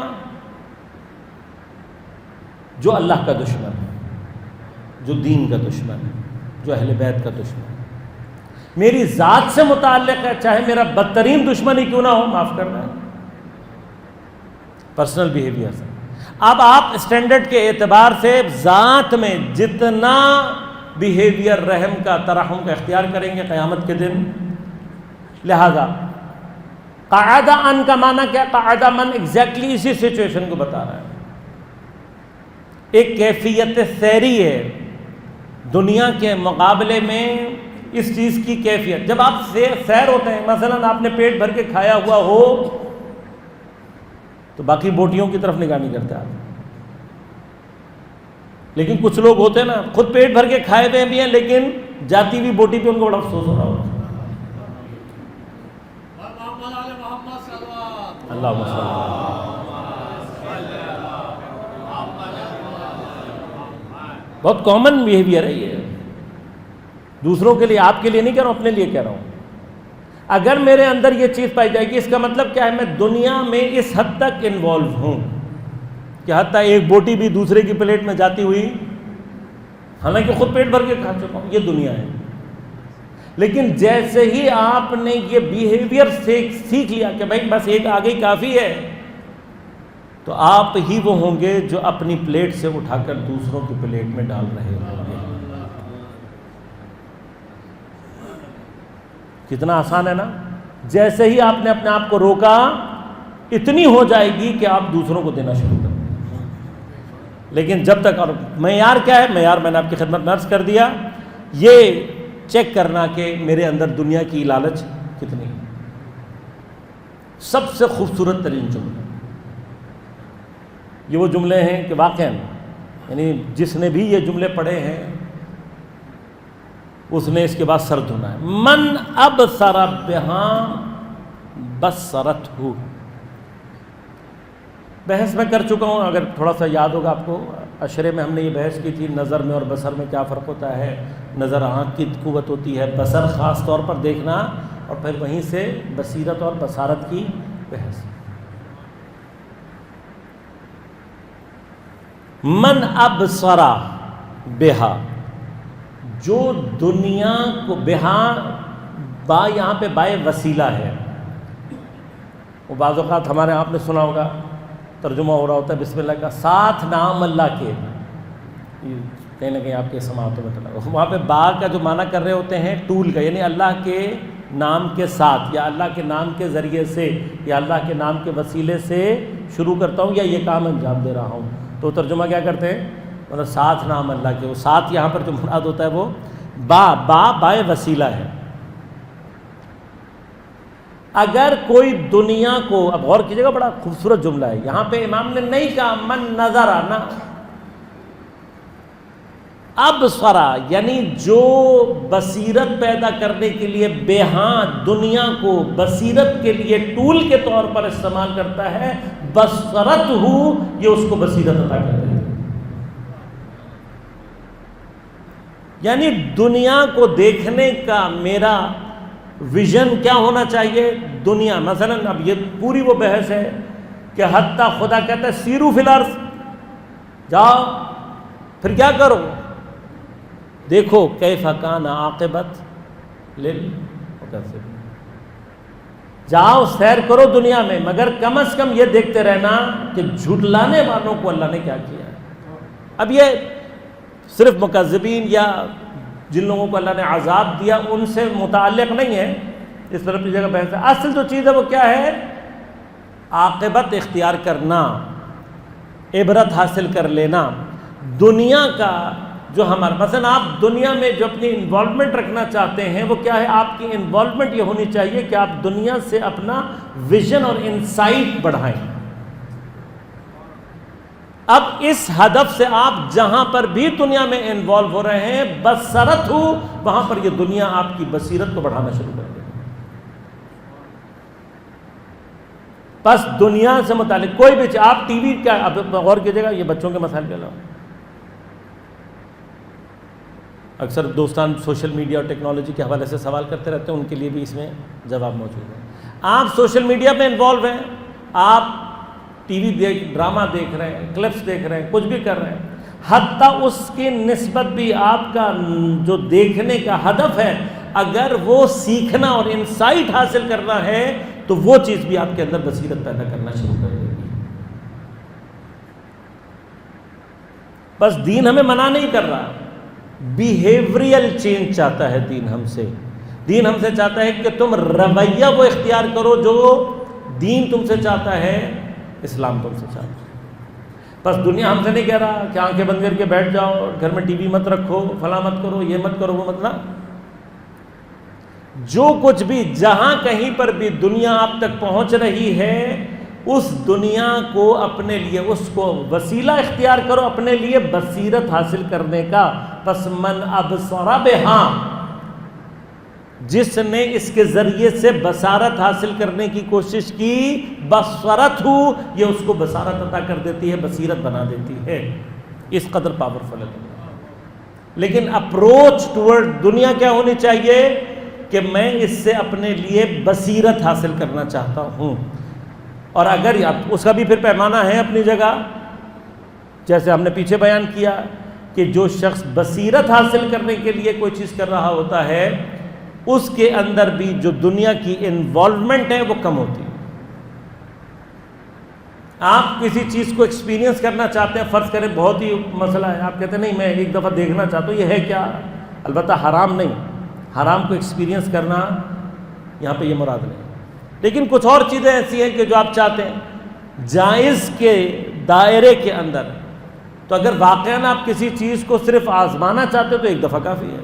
جو اللہ کا دشمن ہے, جو دین کا دشمن ہے, جو اہل بیت کا دشمن ہے. میری ذات سے متعلق ہے, چاہے میرا بدترین دشمن ہی کیوں نہ ہو, معاف کرنا ہے. پرسنل بیہیویئر سے. اب آپ اسٹینڈرڈ کے اعتبار سے ذات میں جتنا بیہیویئر رحم کا ترحم کا اختیار کریں گے قیامت کے دن. لہذا قعد ان کا معنی کیا؟ قعد من ایگزیکٹلی اسی سچویشن کو بتا رہا ہے. ایک کیفیت سیری ہے دنیا کے مقابلے میں اس چیز کی کیفیت. جب آپ سیر ہوتے ہیں، مثلا آپ نے پیٹ بھر کے کھایا ہوا ہو تو باقی بوٹیوں کی طرف نگاہ نہیں کرتے آپ. لیکن کچھ لوگ ہوتے ہیں نا، خود پیٹ بھر کے کھائے ہوئے بھی ہیں لیکن جاتی ہوئی بوٹی پہ ان کو بڑا افسوس ہو رہا ہوتا ہے. اللہم صلی بہت کامن بیہیویئر ہے یہ، دوسروں کے لیے، آپ کے لیے نہیں کہہ رہا ہوں، اپنے لیے کہہ رہا ہوں. اگر میرے اندر یہ چیز پائی جائے گی، اس کا مطلب کیا ہے؟ میں دنیا میں اس حد تک انوالو ہوں کہ حتیٰ ایک بوٹی بھی دوسرے کی پلیٹ میں جاتی ہوئی، حالانکہ خود پیٹ بھر کے کھا چکا ہوں، یہ دنیا ہے. لیکن جیسے ہی آپ نے یہ بیہیویئر سیکھ لیا کہ بھائی بس ایک آ گئی کافی ہے، تو آپ ہی وہ ہوں گے جو اپنی پلیٹ سے اٹھا کر دوسروں کی پلیٹ میں ڈال رہے ہوں گے. کتنا آسان ہے نا. جیسے ہی آپ نے اپنے آپ کو روکا، اتنی ہو جائے گی کہ آپ دوسروں کو دینا شروع کر دیں. لیکن جب تک، اور معیار کیا ہے؟ معیار میں نے آپ کی خدمت میں عرض کر دیا، یہ چیک کرنا کہ میرے اندر دنیا کی لالچ کتنی ہے. سب سے خوبصورت ترین جملے یہ وہ جملے ہیں کہ واقعاً یعنی جس نے بھی یہ جملے پڑھے ہیں اس نے اس کے بعد سر دھونا ہے. من ابصر بہا بصرتہ. بحث میں کر چکا ہوں، اگر تھوڑا سا یاد ہوگا آپ کو، عشرے میں ہم نے یہ بحث کی تھی نظر میں اور بصر میں کیا فرق ہوتا ہے. نظر آنکھ کی قوت ہوتی ہے، بصر خاص طور پر دیکھنا، اور پھر وہیں سے بصیرت اور بصارت کی بحث. من ابصر بہا، جو دنیا کو، بہا با یہاں پہ بائے وسیلہ ہے. وہ بعض اوقات ہمارے آپ نے سنا ہوگا ترجمہ ہو رہا ہوتا ہے بسم اللہ کا، ساتھ نام اللہ کے، کہیں نہ کہیں آپ کے سماعتوں میں چلا، وہاں پہ با کا جو معنی کر رہے ہوتے ہیں ٹول کا، یعنی اللہ کے نام کے ساتھ، یا اللہ کے نام کے ذریعے سے، یا اللہ کے نام کے وسیلے سے شروع کرتا ہوں یا یہ کام انجام دے رہا ہوں. تو ترجمہ کیا کرتے ہیں؟ مطلب ساتھ نام اللہ کے. وہ ساتھ یہاں پر جو مراد ہوتا ہے وہ بائے وسیلہ ہے. اگر کوئی دنیا کو، اب غور کیجیے گا، بڑا خوبصورت جملہ ہے یہاں پہ، امام نے نہیں کہا من نظر آنا، ابصر یعنی جو بصیرت پیدا کرنے کے لیے بہاں دنیا کو بصیرت کے لیے ٹول کے طور پر استعمال کرتا ہے، بصرت ہو یہ اس کو بصیرت عطا کرتا ہے. یعنی دنیا کو دیکھنے کا میرا ویژن کیا ہونا چاہیے؟ دنیا، مثلا اب یہ پوری وہ بحث ہے کہ حتیٰ خدا کہتا ہے سیرو فی الارض، جاؤ پھر کیا کرو؟ دیکھو کیف کان عاقبت للمکذبین، جاؤ سیر کرو دنیا میں، مگر کم از کم یہ دیکھتے رہنا کہ جھٹلانے والوں کو اللہ نے کیا کیا ہے. اب یہ صرف مکذبین یا جن لوگوں کو اللہ نے عذاب دیا ان سے متعلق نہیں ہے، اس پر اپنی جگہ بحث ہے. اصل جو چیز ہے وہ کیا ہے؟ عاقبت اختیار کرنا، عبرت حاصل کر لینا. دنیا کا جو ہمارا، مثلا آپ دنیا میں جو اپنی انوالومنٹ رکھنا چاہتے ہیں وہ کیا ہے؟ آپ کی انوالومنٹ یہ ہونی چاہیے کہ آپ دنیا سے اپنا ویژن اور انسائٹ بڑھائیں. اب اس ہدف سے آپ جہاں پر بھی دنیا میں انوالو ہو رہے ہیں، بصرت ہو، وہاں پر یہ دنیا آپ کی بصیرت کو بڑھانا شروع کر دے. بس دنیا سے متعلق کوئی بھی چیز، آپ ٹی وی کا، اب غور کیجیے گا، یہ بچوں کے مسائل کے علاوہ اکثر دوستان سوشل میڈیا اور ٹیکنالوجی کے حوالے سے سوال کرتے رہتے ہیں، ان کے لیے بھی اس میں جواب موجود ہے. آپ سوشل میڈیا پہ انوالو ہیں، آپ ٹی وی ڈرامہ دیکھ رہے ہیں، کلپس دیکھ رہے ہیں، کچھ بھی کر رہے ہیں، حتیٰ اس کی نسبت بھی آپ کا جو دیکھنے کا ہدف ہے، اگر وہ سیکھنا اور انسائٹ حاصل کرنا ہے تو وہ چیز بھی آپ کے اندر بصیرت پیدا کرنا شروع کر دے گی. بس دین ہمیں منع نہیں کر رہا، بیہیویئرل چینج چاہتا ہے دین ہم سے. دین ہم سے چاہتا ہے کہ تم رویہ وہ اختیار کرو جو دین تم سے چاہتا ہے، اسلام تم سے چاہتا ہے. بس دنیا ہم سے نہیں کہہ رہا کہ آنکھیں بند کر کے بیٹھ جاؤ، گھر میں ٹی وی مت رکھو، فلاں مت کرو، یہ مت کرو، وہ مت. نہ، جو کچھ بھی جہاں کہیں پر بھی دنیا آپ تک پہنچ رہی ہے، اس دنیا کو اپنے لیے، اس کو وسیلہ اختیار کرو اپنے لیے بصیرت حاصل کرنے کا. پس من ابصر بہا، جس نے اس کے ذریعے سے بصارت حاصل کرنے کی کوشش کی، بصرت ہو، یہ اس کو بصارت عطا کر دیتی ہے، بصیرت بنا دیتی ہے. اس قدر پاورفل ہے. لیکن اپروچ ٹورڈ دنیا کیا ہونی چاہیے کہ میں اس سے اپنے لیے بصیرت حاصل کرنا چاہتا ہوں. اور اگر اس کا بھی پھر پیمانہ ہے اپنی جگہ، جیسے ہم نے پیچھے بیان کیا کہ جو شخص بصیرت حاصل کرنے کے لیے کوئی چیز کر رہا ہوتا ہے، اس کے اندر بھی جو دنیا کی انوالومنٹ ہے وہ کم ہوتی ہے. آپ کسی چیز کو ایکسپیرینس کرنا چاہتے ہیں، فرض کریں بہت ہی مسئلہ ہے، آپ کہتے ہیں نہیں میں ایک دفعہ دیکھنا چاہتا ہوں، یہ ہے کیا؟ البتہ حرام نہیں، حرام کو ایکسپیرینس کرنا یہاں پہ یہ مراد نہیں. لیکن کچھ اور چیزیں ایسی ہیں کہ جو آپ چاہتے ہیں جائز کے دائرے کے اندر، تو اگر واقعاً آپ کسی چیز کو صرف آزمانا چاہتے تو ایک دفعہ کافی ہے.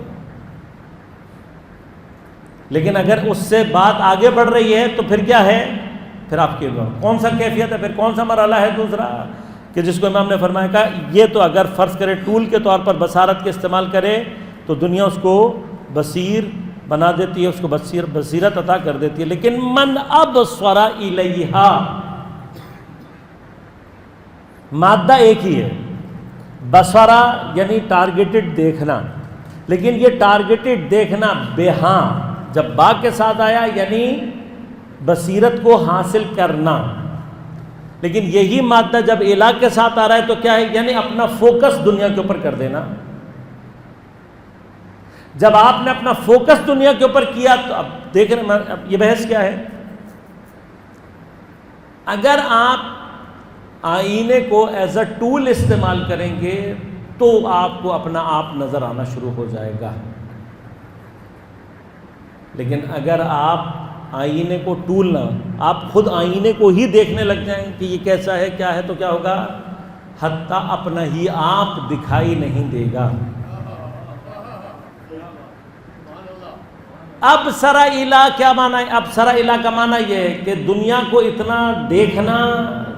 لیکن اگر اس سے بات آگے بڑھ رہی ہے تو پھر کیا ہے؟ پھر آپ کی کون سا کیفیت ہے، پھر کون سا مرحلہ ہے دوسرا کہ جس کو امام نے فرمایا کہا یہ تو اگر فرض کرے ٹول کے طور پر بصارت کے استعمال کرے تو دنیا اس کو بصیر بنا دیتی ہے، اس کو بصیرت عطا کر دیتی ہے. لیکن من ابصر الیہا، مادہ ایک ہی ہے، بصرہ یعنی ٹارگیٹڈ دیکھنا. لیکن یہ ٹارگیٹڈ دیکھنا بہاں جب با کے ساتھ آیا یعنی بصیرت کو حاصل کرنا. لیکن یہی مادہ جب الا کے ساتھ آ رہا ہے تو کیا ہے؟ یعنی اپنا فوکس دنیا کے اوپر کر دینا. جب آپ نے اپنا فوکس دنیا کے اوپر کیا تو اب دیکھ رہے ہیں یہ بحث کیا ہے. اگر آپ آئینے کو ایز اے ٹول استعمال کریں گے تو آپ کو اپنا آپ نظر آنا شروع ہو جائے گا. لیکن اگر آپ آئینے کو ٹول نہ، آپ خود آئینے کو ہی دیکھنے لگ جائیں کہ یہ کیسا ہے کیا ہے، تو کیا ہوگا؟ حتیٰ اپنا ہی آپ دکھائی نہیں دے گا. اب سرا الا کیا معنی ہے؟ اب سرا الا کا معنی یہ ہے کہ دنیا کو اتنا دیکھنا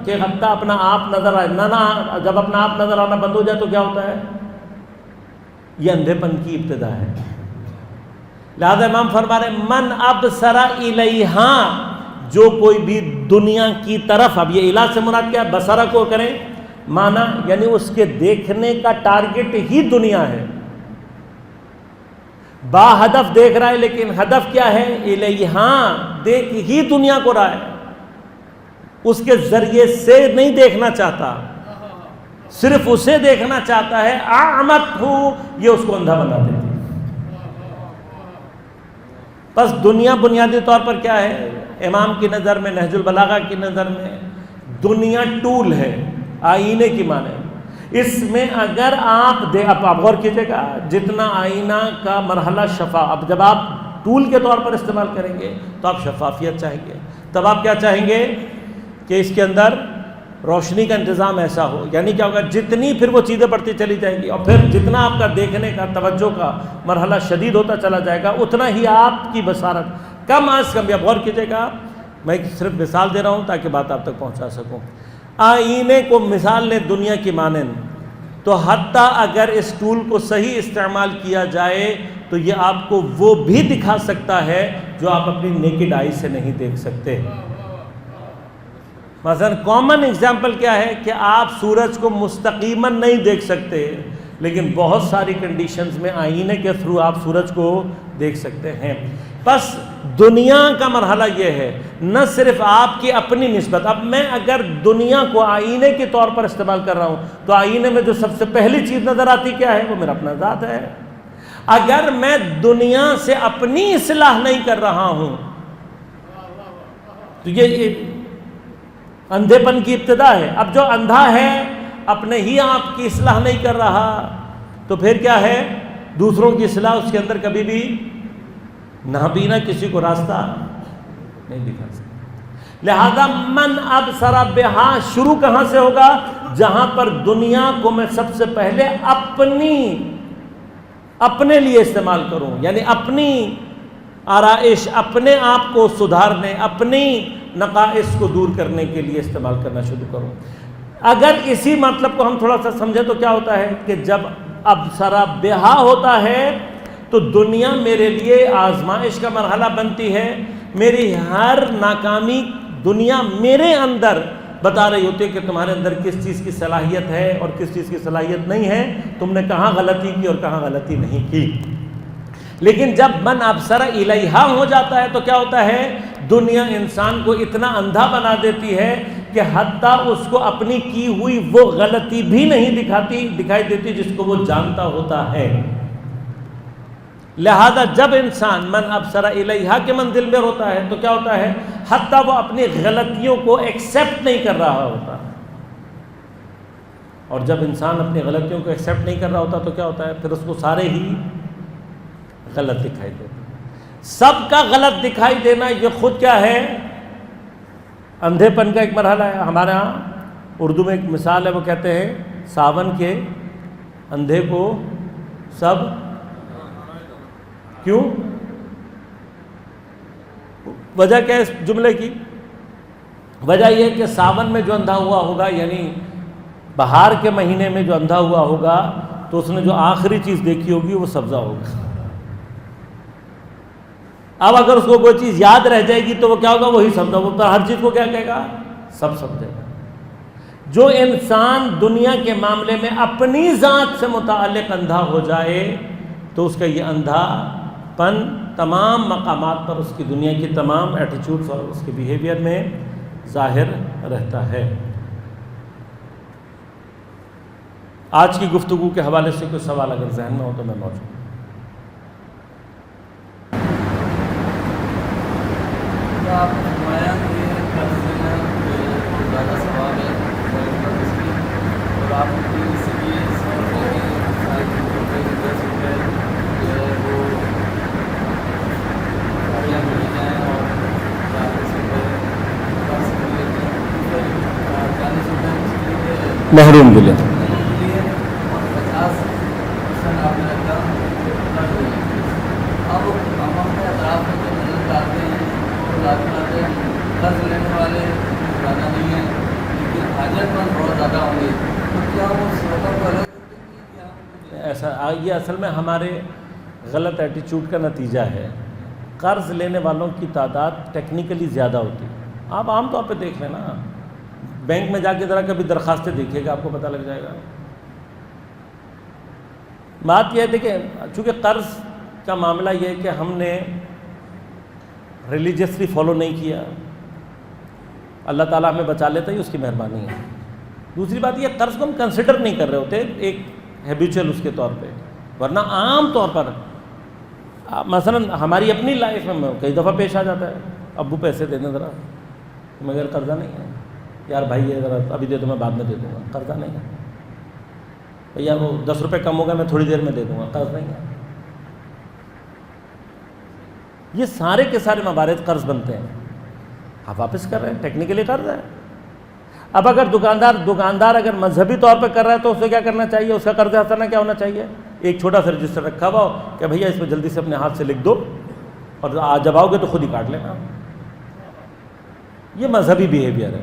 کہ حتیٰ اپنا آپ نظر آئے نہ. جب اپنا آپ نظر آنا بند ہو جائے تو کیا ہوتا ہے؟ یہ اندھے پن کی ابتدا ہے. لہذا امام فرما رہے من ابصر الیہا، جو کوئی بھی دنیا کی طرف، اب یہ الہ سے مراد کیا ہے؟ بصرہ کو کریں معنی یعنی اس کے دیکھنے کا ٹارگٹ ہی دنیا ہے. با ہدف دیکھ رہا ہے لیکن ہدف کیا ہے؟ الیہا، دیکھ ہی دنیا کو رہا ہے، اس کے ذریعے سے نہیں دیکھنا چاہتا، صرف اسے دیکھنا چاہتا ہے. اعمت ہو، یہ اس کو اندھا بنا دیتی. بس دنیا بنیادی طور پر کیا ہے؟ امام کی نظر میں، نہج البلاغہ کی نظر میں دنیا ٹول ہے، آئینے کی معنی. اس میں اگر آپ غور کیجئے گا جتنا آئینہ کا مرحلہ اب جب آپ ٹول کے طور پر استعمال کریں گے تو آپ شفافیت چاہیں گے. تب آپ کیا چاہیں گے؟ کہ اس کے اندر روشنی کا انتظام ایسا ہو. یعنی کیا ہوگا؟ جتنی پھر وہ چیزیں بڑھتی چلی جائیں گی اور پھر جتنا آپ کا دیکھنے کا، توجہ کا مرحلہ شدید ہوتا چلا جائے گا، اتنا ہی آپ کی بصارت کم از کم. اب غور کیجئے گا، میں صرف مثال دے رہا ہوں تاکہ بات آپ تک پہنچا سکوں. آئینے کو مثال لیں دنیا کی مانند، تو حتیٰ اگر اس ٹول کو صحیح استعمال کیا جائے تو یہ آپ کو وہ بھی دکھا سکتا ہے جو آپ اپنی نیکڈ آئی سے نہیں دیکھ سکتے. مثلا کامن اگزامپل کیا ہے کہ آپ سورج کو مستقیماً نہیں دیکھ سکتے، لیکن بہت ساری کنڈیشنز میں آئینے کے تھرو آپ سورج کو دیکھ سکتے ہیں. بس دنیا کا مرحلہ یہ ہے، نہ صرف آپ کی اپنی نسبت. اب میں اگر دنیا کو آئینے کے طور پر استعمال کر رہا ہوں تو آئینے میں جو سب سے پہلی چیز نظر آتی کیا ہے؟ وہ میرا اپنا ذات ہے. اگر میں دنیا سے اپنی اصلاح نہیں کر رہا ہوں تو یہ اندھے پن کی ابتدا ہے. اب جو اندھا ہے اپنے ہی آپ کی اصلاح نہیں کر رہا تو پھر کیا ہے؟ دوسروں کی اصلاح اس کے اندر کبھی بھی نہ بھی نہ کسی کو راستہ نہیں دکھا سکتا۔ لہذا من ابصر بہا شروع کہاں سے ہوگا؟ جہاں پر دنیا کو میں سب سے پہلے اپنے لیے استعمال کروں، یعنی اپنی آرائش، اپنے آپ کو سدھارنے، اپنی نقائص کو دور کرنے کے لیے استعمال کرنا شروع کروں۔ اگر اسی مطلب کو ہم تھوڑا سا سمجھیں تو کیا ہوتا ہے کہ جب ابصر بہا ہوتا ہے تو دنیا میرے لیے آزمائش کا مرحلہ بنتی ہے، میری ہر ناکامی دنیا میرے اندر بتا رہی ہوتی ہے کہ تمہارے اندر کس چیز کی صلاحیت ہے اور کس چیز کی صلاحیت نہیں ہے، تم نے کہاں غلطی کی اور کہاں غلطی نہیں کی۔ لیکن جب من ابصر الیہا ہو جاتا ہے تو کیا ہوتا ہے؟ دنیا انسان کو اتنا اندھا بنا دیتی ہے کہ حتیٰ اس کو اپنی کی ہوئی وہ غلطی بھی نہیں دکھائی دیتی جس کو وہ جانتا ہوتا ہے۔ لہذا جب انسان من ابصر الیہا کے منزل میں ہوتا ہے تو کیا ہوتا ہے؟ حتیٰ وہ اپنی غلطیوں کو ایکسیپٹ نہیں کر رہا ہوتا، اور جب انسان اپنی غلطیوں کو ایکسیپٹ نہیں کر رہا ہوتا تو کیا ہوتا ہے؟ پھر اس کو سارے ہی غلط دکھائی دیتے۔ سب کا غلط دکھائی دینا یہ خود کیا ہے؟ اندھے پن کا ایک مرحلہ ہے۔ ہمارے ہاں اردو میں ایک مثال ہے، وہ کہتے ہیں ساون کے اندھے کو سب کیوں؟ وجہ کیا ہے اس جملے کی؟ وجہ یہ ہے کہ ساون میں جو اندھا ہوا ہوگا، یعنی بہار کے مہینے میں جو اندھا ہوا ہوگا، تو اس نے جو آخری چیز دیکھی ہوگی وہ سبزہ ہوگا۔ اب اگر اس کو کوئی چیز یاد رہ جائے گی تو وہ کیا ہوگا؟ وہی سبزہ ہوگا۔ ہر چیز کو کیا کہے گا؟ سب سمجھے گا۔ جو انسان دنیا کے معاملے میں اپنی ذات سے متعلق اندھا ہو جائے تو اس کا یہ اندھا پن تمام مقامات پر اس کی دنیا کی تمام ایٹیچیوڈز اور اس کے بیہیویئر میں ظاہر رہتا ہے۔ آج کی گفتگو کے حوالے سے کوئی سوال اگر ذہن میں ہو تو میں موجود ہوں۔ آپ نے فرمایا کہ قرض لینا بہت زیادہ ثواب ہے اور آپ نے اسی لیے سمجھتے ہیں کہ 10 روپئے جو ہے وہ گاڑیاں مل جائیں اور 40 روپئے قرض کر لیتے ہیں، 40 روپئے اس کے لیے محروم دلے اور 50% آپ نے رکھا قرض لینے۔ اب ہم اپنے اطراف میں جو نظر ڈالتے ہیں قرض لینے والے زیادہ نہیں ہیں لیکن حاجت مند بہت زیادہ ہوں گے، تو کیا وہ صحبت کو الگ ایسا؟ یہ اصل میں ہمارے غلط ایٹیچیوڈ کا نتیجہ ہے۔ قرض لینے والوں کی تعداد ٹیکنیکلی زیادہ ہوتی ہے۔ آپ عام طور پہ دیکھ لیں نا، بینک میں جا کے ذرا کبھی درخواستیں دیکھیے گا، آپ کو پتہ لگ جائے گا۔ بات یہ ہے دیکھیں، چونکہ قرض کا معاملہ یہ ہے کہ ہم نے ریلیجیسلی فالو نہیں کیا، اللہ تعالیٰ ہمیں بچا لیتا ہی اس کی مہربانی ہے۔ دوسری بات یہ قرض کو ہم کنسیڈر نہیں کر رہے ہوتے ایک ہیبیچول اس کے طور پہ، ورنہ عام طور پر مثلا ہماری اپنی لائف میں کئی دفعہ پیش آ جاتا ہے، ابو پیسے دے دیں ذرا، مگر قرضہ نہیں ہے، یار بھائی یہ ذرا ابھی دے دو میں بعد میں دے دوں گا، قرضہ نہیں ہے، بھیا وہ 10 روپے کم ہوگا میں تھوڑی دیر میں دے دوں گا، قرض نہیں ہے۔ یہ سارے کے سارے موارد قرض بنتے ہیں، آپ واپس کر رہے ہیں، ٹیکنیکلی قرض ہے۔ اب اگر دکاندار اگر مذہبی طور پہ کر رہا ہے تو اسے کیا کرنا چاہیے؟ اس کا قرض حسنہ کیا ہونا چاہیے؟ ایک چھوٹا سا رجسٹر رکھا ہوا ہو کہ بھیا اس میں جلدی سے اپنے ہاتھ سے لکھ دو اور جب آؤ گے تو خود ہی کاٹ لینا۔ یہ مذہبی بیہیویئر ہے۔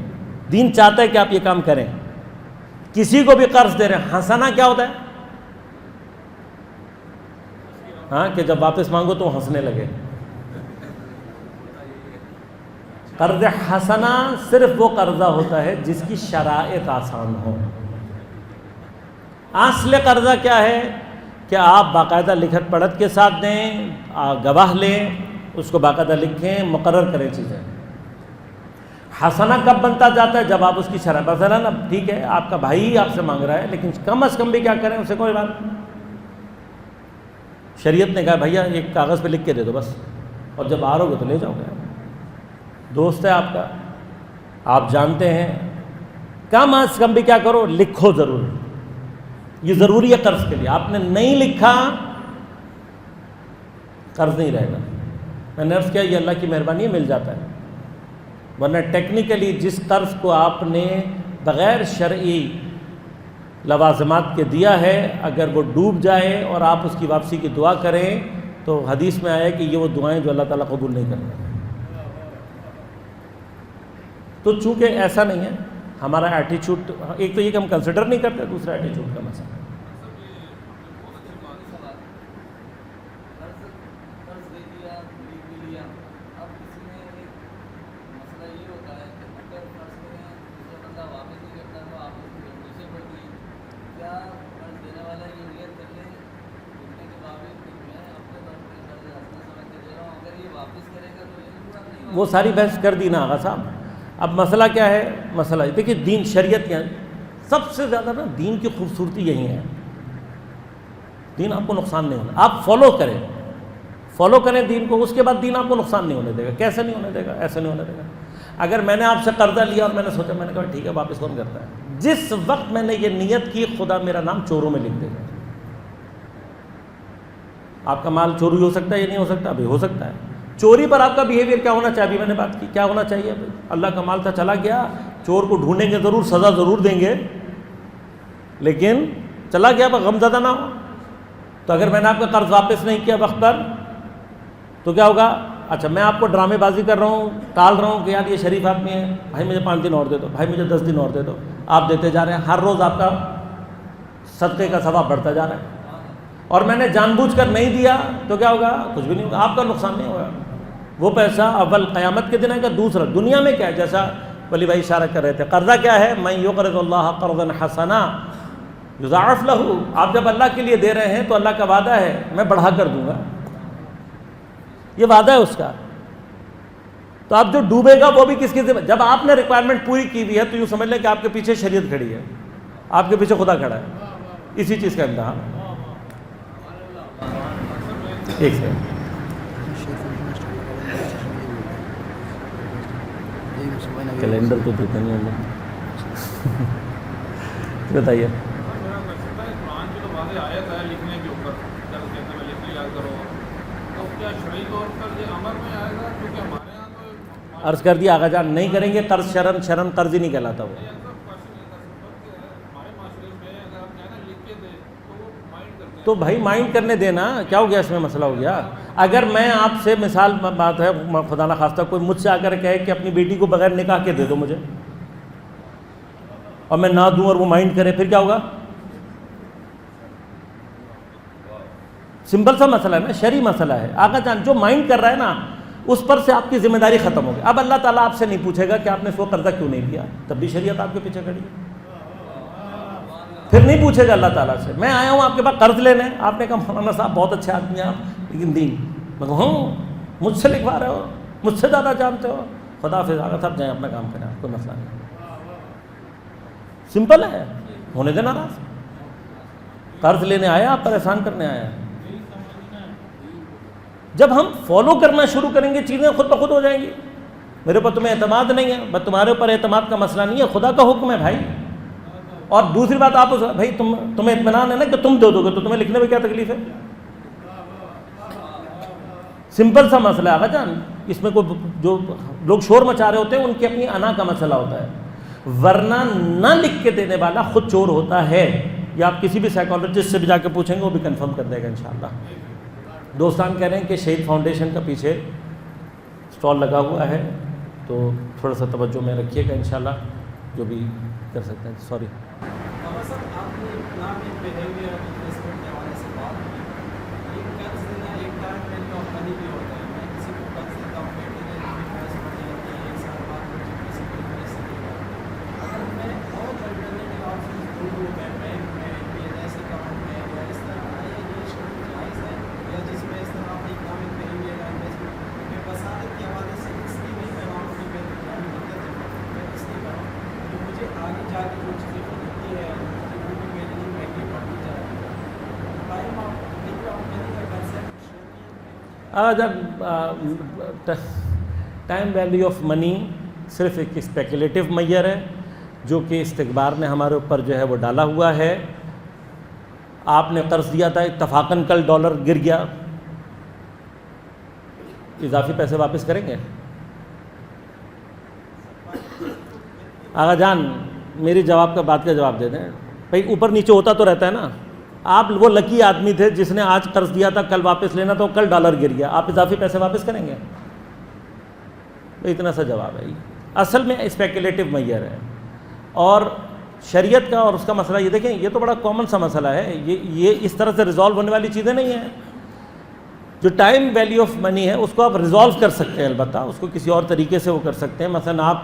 دین چاہتا ہے کہ آپ یہ کام کریں۔ کسی کو بھی قرض دے رہے ہیں، حسنہ کیا ہوتا ہے؟ ہاں، کہ جب واپس مانگو تو ہنسنے لگے۔ قرض حسنہ صرف وہ قرضہ ہوتا ہے جس کی شرائط آسان ہو۔ اصل قرضہ کیا ہے کہ آپ باقاعدہ لکھت پڑھت کے ساتھ دیں، گواہ لیں، اس کو باقاعدہ لکھیں، مقرر کریں چیزیں۔ حسنہ کب بنتا جاتا ہے؟ جب آپ اس کی شرائط، مثلا نا ٹھیک ہے آپ کا بھائی آپ سے مانگ رہا ہے لیکن کم از کم بھی کیا کریں، اسے کوئی بات نہیں، شریعت نے کہا بھیا ایک کاغذ پہ لکھ کے دے دو بس، اور جب آ رہو گے تو لے جاؤ گے۔ دوست ہے آپ کا، آپ جانتے ہیں کم از کم بھی کیا کرو، لکھو ضرور. یہ ضروری ہے قرض کے لیے. آپ نے نہیں لکھا قرض نہیں رہے گا. میں نے عرض کیا یہ اللہ کی مہربانی ہے، مل جاتا ہے، ورنہ ٹیکنیکلی جس قرض کو آپ نے بغیر شرعی لوازمات کے دیا ہے، اگر وہ ڈوب جائے اور آپ اس کی واپسی کی دعا کریں تو حدیث میں آیا ہے کہ یہ وہ دعائیں جو اللہ تعالیٰ قبول نہیں کرتا. تو چونکہ ایسا نہیں ہے ہمارا ایٹیچیوڈ، ایک تو یہ کہ ہم کنسیڈر نہیں کرتے، دوسرا ایٹیچیوڈ کا مسئلہ. وہ ساری بحث کر دی نا آغا صاحب. اب مسئلہ کیا ہے؟ مسئلہ دیکھیے دین شریعت کیا سب سے زیادہ نا دین کی خوبصورتی یہی ہے. دین آپ کو نقصان نہیں ہونا، آپ فالو کریں دین کو، اس کے بعد دین آپ کو نقصان نہیں ہونے دے گا. کیسے نہیں ہونے دے گا؟ ایسے نہیں ہونے دے گا. اگر میں نے آپ سے قرضہ لیا اور میں نے سوچا، میں نے کہا ٹھیک ہے واپس کون کرتا ہے، جس وقت میں نے یہ نیت کی خدا میرا نام چوروں میں لکھ دے گا. آپ کا مال چوری ہو سکتا ہے یا نہیں ہو سکتا؟ ابھی ہو سکتا ہے. چوری پر آپ کا بیہیویئر کیا ہونا چاہیے؟ ابھی میں نے بات کی کیا ہونا چاہیے. اللہ کا مال تھا چلا گیا، چور کو ڈھونڈیں گے ضرور، سزا ضرور دیں گے، لیکن چلا گیا پر غم زدہ نہ ہو. تو اگر میں نے آپ کا قرض واپس نہیں کیا وقت پر تو کیا ہوگا؟ اچھا میں آپ کو ڈرامے بازی کر رہا ہوں، ٹال رہا ہوں کہ یار یہ شریف آدمی ہے، بھائی مجھے 5 دن اور دے دو، بھائی مجھے 10 دن اور دے دو. آپ دیتے جا رہے ہیں، ہر روز آپ کا صدقے کا ثواب بڑھتا جا رہا ہے. اور میں نے جان بوجھ کر نہیں دیا تو کیا ہوگا؟ کچھ بھی نہیں ہوگا، آپ کا نقصان نہیں ہوگا. وہ پیسہ اول قیامت کے دن آئے گا. دوسرا دنیا میں کیا ہے، جیسا ولی بھائی اشارہ کر رہے تھے، قرضہ کیا ہے؟ من یقرض اللہ قرضا حسنا یضاعف لہ. آپ جب اللہ کے لیے دے رہے ہیں تو اللہ کا وعدہ ہے میں بڑھا کر دوں گا، یہ وعدہ ہے اس کا. تو آپ جو ڈوبے گا وہ بھی کس کی ذمہ؟ جب آپ نے ریکوائرمنٹ پوری کی ہوئی ہے تو یوں سمجھ لیں کہ آپ کے پیچھے شریعت کھڑی ہے، آپ کے پیچھے خدا کھڑا ہے. اسی چیز کا امتحان. ایک سیکنڈ کیلنڈر تو دیتے نہیں ہوں. بتائیے. عرض کر دیا آقا جان نہیں کریں گے قرض، شرن قرض ہی نہیں کہلاتا وہ. تو بھائی مائنڈ کرنے دینا، کیا ہو گیا اس میں؟ مسئلہ ہو گیا. اگر میں آپ سے مثال بات ہے خدا نہ خواستہ کوئی مجھ سے آ کر کہے کہ اپنی بیٹی کو بغیر نکاح کے دے دو مجھے، اور میں نہ دوں اور وہ مائنڈ کرے، پھر کیا ہوگا؟ سمپل سا مسئلہ ہے نا، شرعی مسئلہ ہے. آقا جان جو مائنڈ کر رہا ہے نا اس پر سے آپ کی ذمہ داری ختم ہوگی. اب اللہ تعالیٰ آپ سے نہیں پوچھے گا کہ آپ نے اس کو قرضہ کیوں نہیں دیا، تب بھی شریعت آپ کے پیچھے کھڑی ہے. پھر نہیں پوچھے گا اللہ تعالیٰ سے. میں آیا ہوں آپ کے پاس قرض لینے، آپ نے کہا مولانا صاحب بہت اچھے آدمی ہیں آپ، لیکن دین. میں کہوں ہوں مجھ سے لکھوا رہے ہو، مجھ سے زیادہ جانتے ہو. خدا حافظ آقا صاحب جائیں اپنا کام کریں، کوئی مسئلہ نہیں. سمپل ہے، ہونے دینا ناراض. قرض لینے آیا، آپ پریشان کرنے آیا. جب ہم فالو کرنا شروع کریں گے چیزیں خود بخود ہو جائیں گی. میرے اوپر تمہیں اعتماد نہیں ہے، بس تمہارے اوپر اعتماد کا مسئلہ نہیں ہے، خدا کا حکم ہے بھائی. اور دوسری بات آپ بھائی تمہیں اطمینان ہے نا کہ تم دے دو گے تو تمہیں لکھنے میں کیا تکلیف ہے؟ سمپل سا مسئلہ ہے آقا جان. اس میں کوئی جو لوگ شور مچا رہے ہوتے ہیں ان کی اپنی انا کا مسئلہ ہوتا ہے، ورنہ نہ لکھ کے دینے والا خود چور ہوتا ہے. یا آپ کسی بھی سائیکالوجسٹ سے بھی جا کے پوچھیں گے وہ بھی کنفرم کر دے گا انشاءاللہ. دوستان کہہ رہے ہیں کہ شہید فاؤنڈیشن کا پیچھے اسٹال لگا ہوا ہے تو تھوڑا سا توجہ میں رکھیے گا انشاءاللہ، جو بھی کر سکتے ہیں. Sorry time value of money صرف ایک اسپیکولیٹو میئر ہے. جو کہ استکبار نے ہمارے اوپر جو ہے وہ ڈالا ہوا ہے. آپ نے قرض دیا تھا, اتفاقاً کل ڈالر گر گیا, اضافی پیسے واپس کریں گے؟ آغا جان میری جواب کا بات کا جواب دے دیں بھائی. اوپر نیچے ہوتا تو رہتا ہے نا. آپ وہ لکی آدمی تھے جس نے آج قرض دیا تھا, کل واپس لینا تو کل ڈالر گر گیا, آپ اضافی پیسے واپس کریں گے؟ اتنا سا جواب ہے. اصل میں اسپیکولیٹو معیار ہے, اور شریعت کا اور اس کا مسئلہ یہ دیکھیں, یہ تو بڑا کامن سا مسئلہ ہے. یہ اس طرح سے ریزالو ہونے والی چیزیں نہیں ہیں. جو ٹائم ویلیو آف منی ہے اس کو آپ ریزالو کر سکتے ہیں, البتہ اس کو کسی اور طریقے سے وہ کر سکتے ہیں. مثلا آپ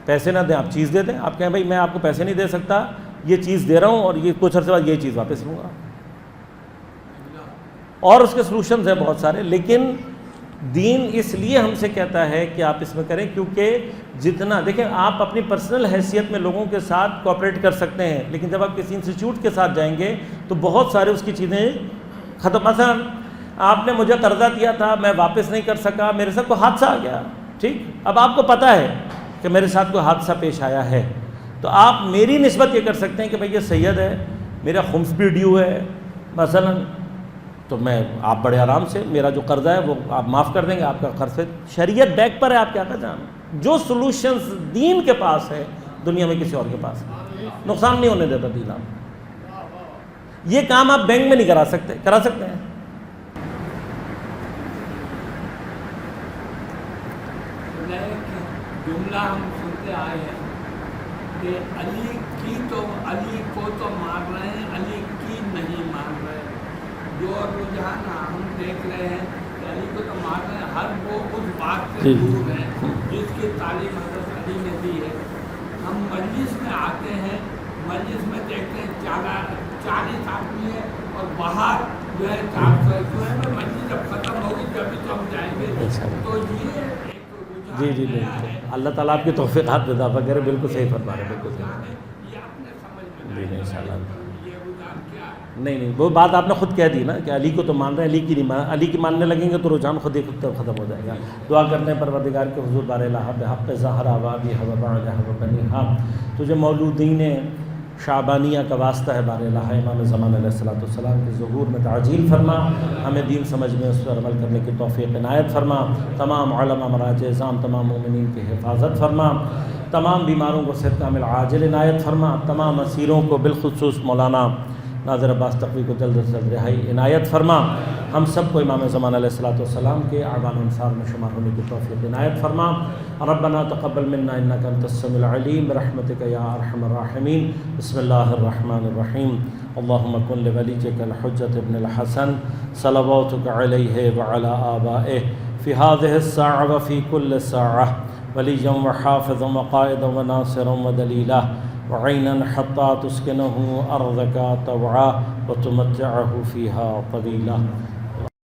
پیسے نہ دیں, آپ چیز دے دیں. آپ کہیں بھائی میں آپ کو پیسے نہیں دے سکتا, یہ چیز دے رہا ہوں اور یہ کچھ عرصے بعد یہ چیز واپس لوں گا. اور اس کے سلوشنز ہیں بہت سارے, لیکن دین اس لیے ہم سے کہتا ہے کہ آپ اس میں کریں, کیونکہ جتنا دیکھیں آپ اپنی پرسنل حیثیت میں لوگوں کے ساتھ کوآپریٹ کر سکتے ہیں, لیکن جب آپ کسی انسٹیٹیوٹ کے ساتھ جائیں گے تو بہت سارے اس کی چیزیں ختم. مثلا آپ نے مجھے قرضہ دیا تھا, میں واپس نہیں کر سکا, میرے ساتھ کوئی حادثہ آ گیا, ٹھیک, اب آپ کو پتہ ہے کہ میرے ساتھ کوئی حادثہ پیش آیا ہے, تو آپ میری نسبت یہ کر سکتے ہیں کہ بھئی یہ سید ہے, میرا خمس بھی ڈیو ہے مثلا, تو میں آپ بڑے آرام سے میرا جو قرضہ ہے وہ آپ معاف کر دیں گے, آپ کا قرض شریعت بیک پر ہے. آپ کیا کہتے ہیں, جو سلوشنز دین کے پاس ہے دنیا میں کسی اور کے پاس نقصان نہیں ہونے دیتا دین. آپ یہ کام آپ بینک میں نہیں کرا سکتے, کرا سکتے ہیں. جملہ ہم سنتے آئے ہیں کہ علی کو تو مار رہے ہیں, علی کی نہیں مار رہے. جو رجحان ہم دیکھ رہے ہیں کہ علی کو تو مار رہے ہیں, ہر وہ اس بات سے دور ہے جس کی تعلیم حضرت علی نے دی ہے. ہم مجلس میں آتے ہیں, مجلس میں دیکھتے ہیں 40 آدمی ہے اور باہر جو ہے 400 ہے. مجلس جب ختم ہوگی جبھی تو ہم جائیں گے. تو یہ جی جی بالکل, اللہ تعالیٰ آپ کی توفیقات میں اضافہ کرے. بالکل صحیح فرما رہے ہیں, بالکل صحیح. جی نہیں ان شاء اللہ. نہیں وہ بات آپ نے خود کہہ دی نا کہ علی کو تو مان رہے ہیں, علی کی نہیں مان. علی کی ماننے لگیں گے تو رجحان خود ہی خود ختم ہو جائے گا. دعا کرتے ہیں پروردگار کے حضور بار الہ بحق ظہر آبادی حب بعد بنی ہاں, تجھے مولودین شعبانیہ کا واسطہ ہے بار الہ, امام زمان علیہ السلام کے ظہور میں تعجیل فرما, ہمیں دین سمجھ میں اس پر عمل کرنے کی توفیق عنایت فرما, تمام علماء مراجع اعظام تمام مومنین کی حفاظت فرما, تمام بیماروں کو صحت کامل عاجل عنایت فرما, تمام اسیروں کو بالخصوص مولانا ناظر عباس تقوی کو جلد از جلد رہائی عنایت فرما, ہم سب کو امام زمان علیہ السلام کے اعوان و انصار میں شمار ہونے کی توفیق عنایت فرما. ربنا تقبل منا انک انت السمیع العلیم برحمتک یا ارحم الراحمین. بسم اللہ الرحمن الرحیم. اللہم کن لولیک الحجۃ ابن الحسن صلواتک علیہ وعلی آبائہ فی هذه الساعة وفی کل ساعة ولیا وحافظا وقائدا وناصرا ودلیلا وعینا حتی تسکنہ ارضک طوعا وتمتعہ فیہا طویلا.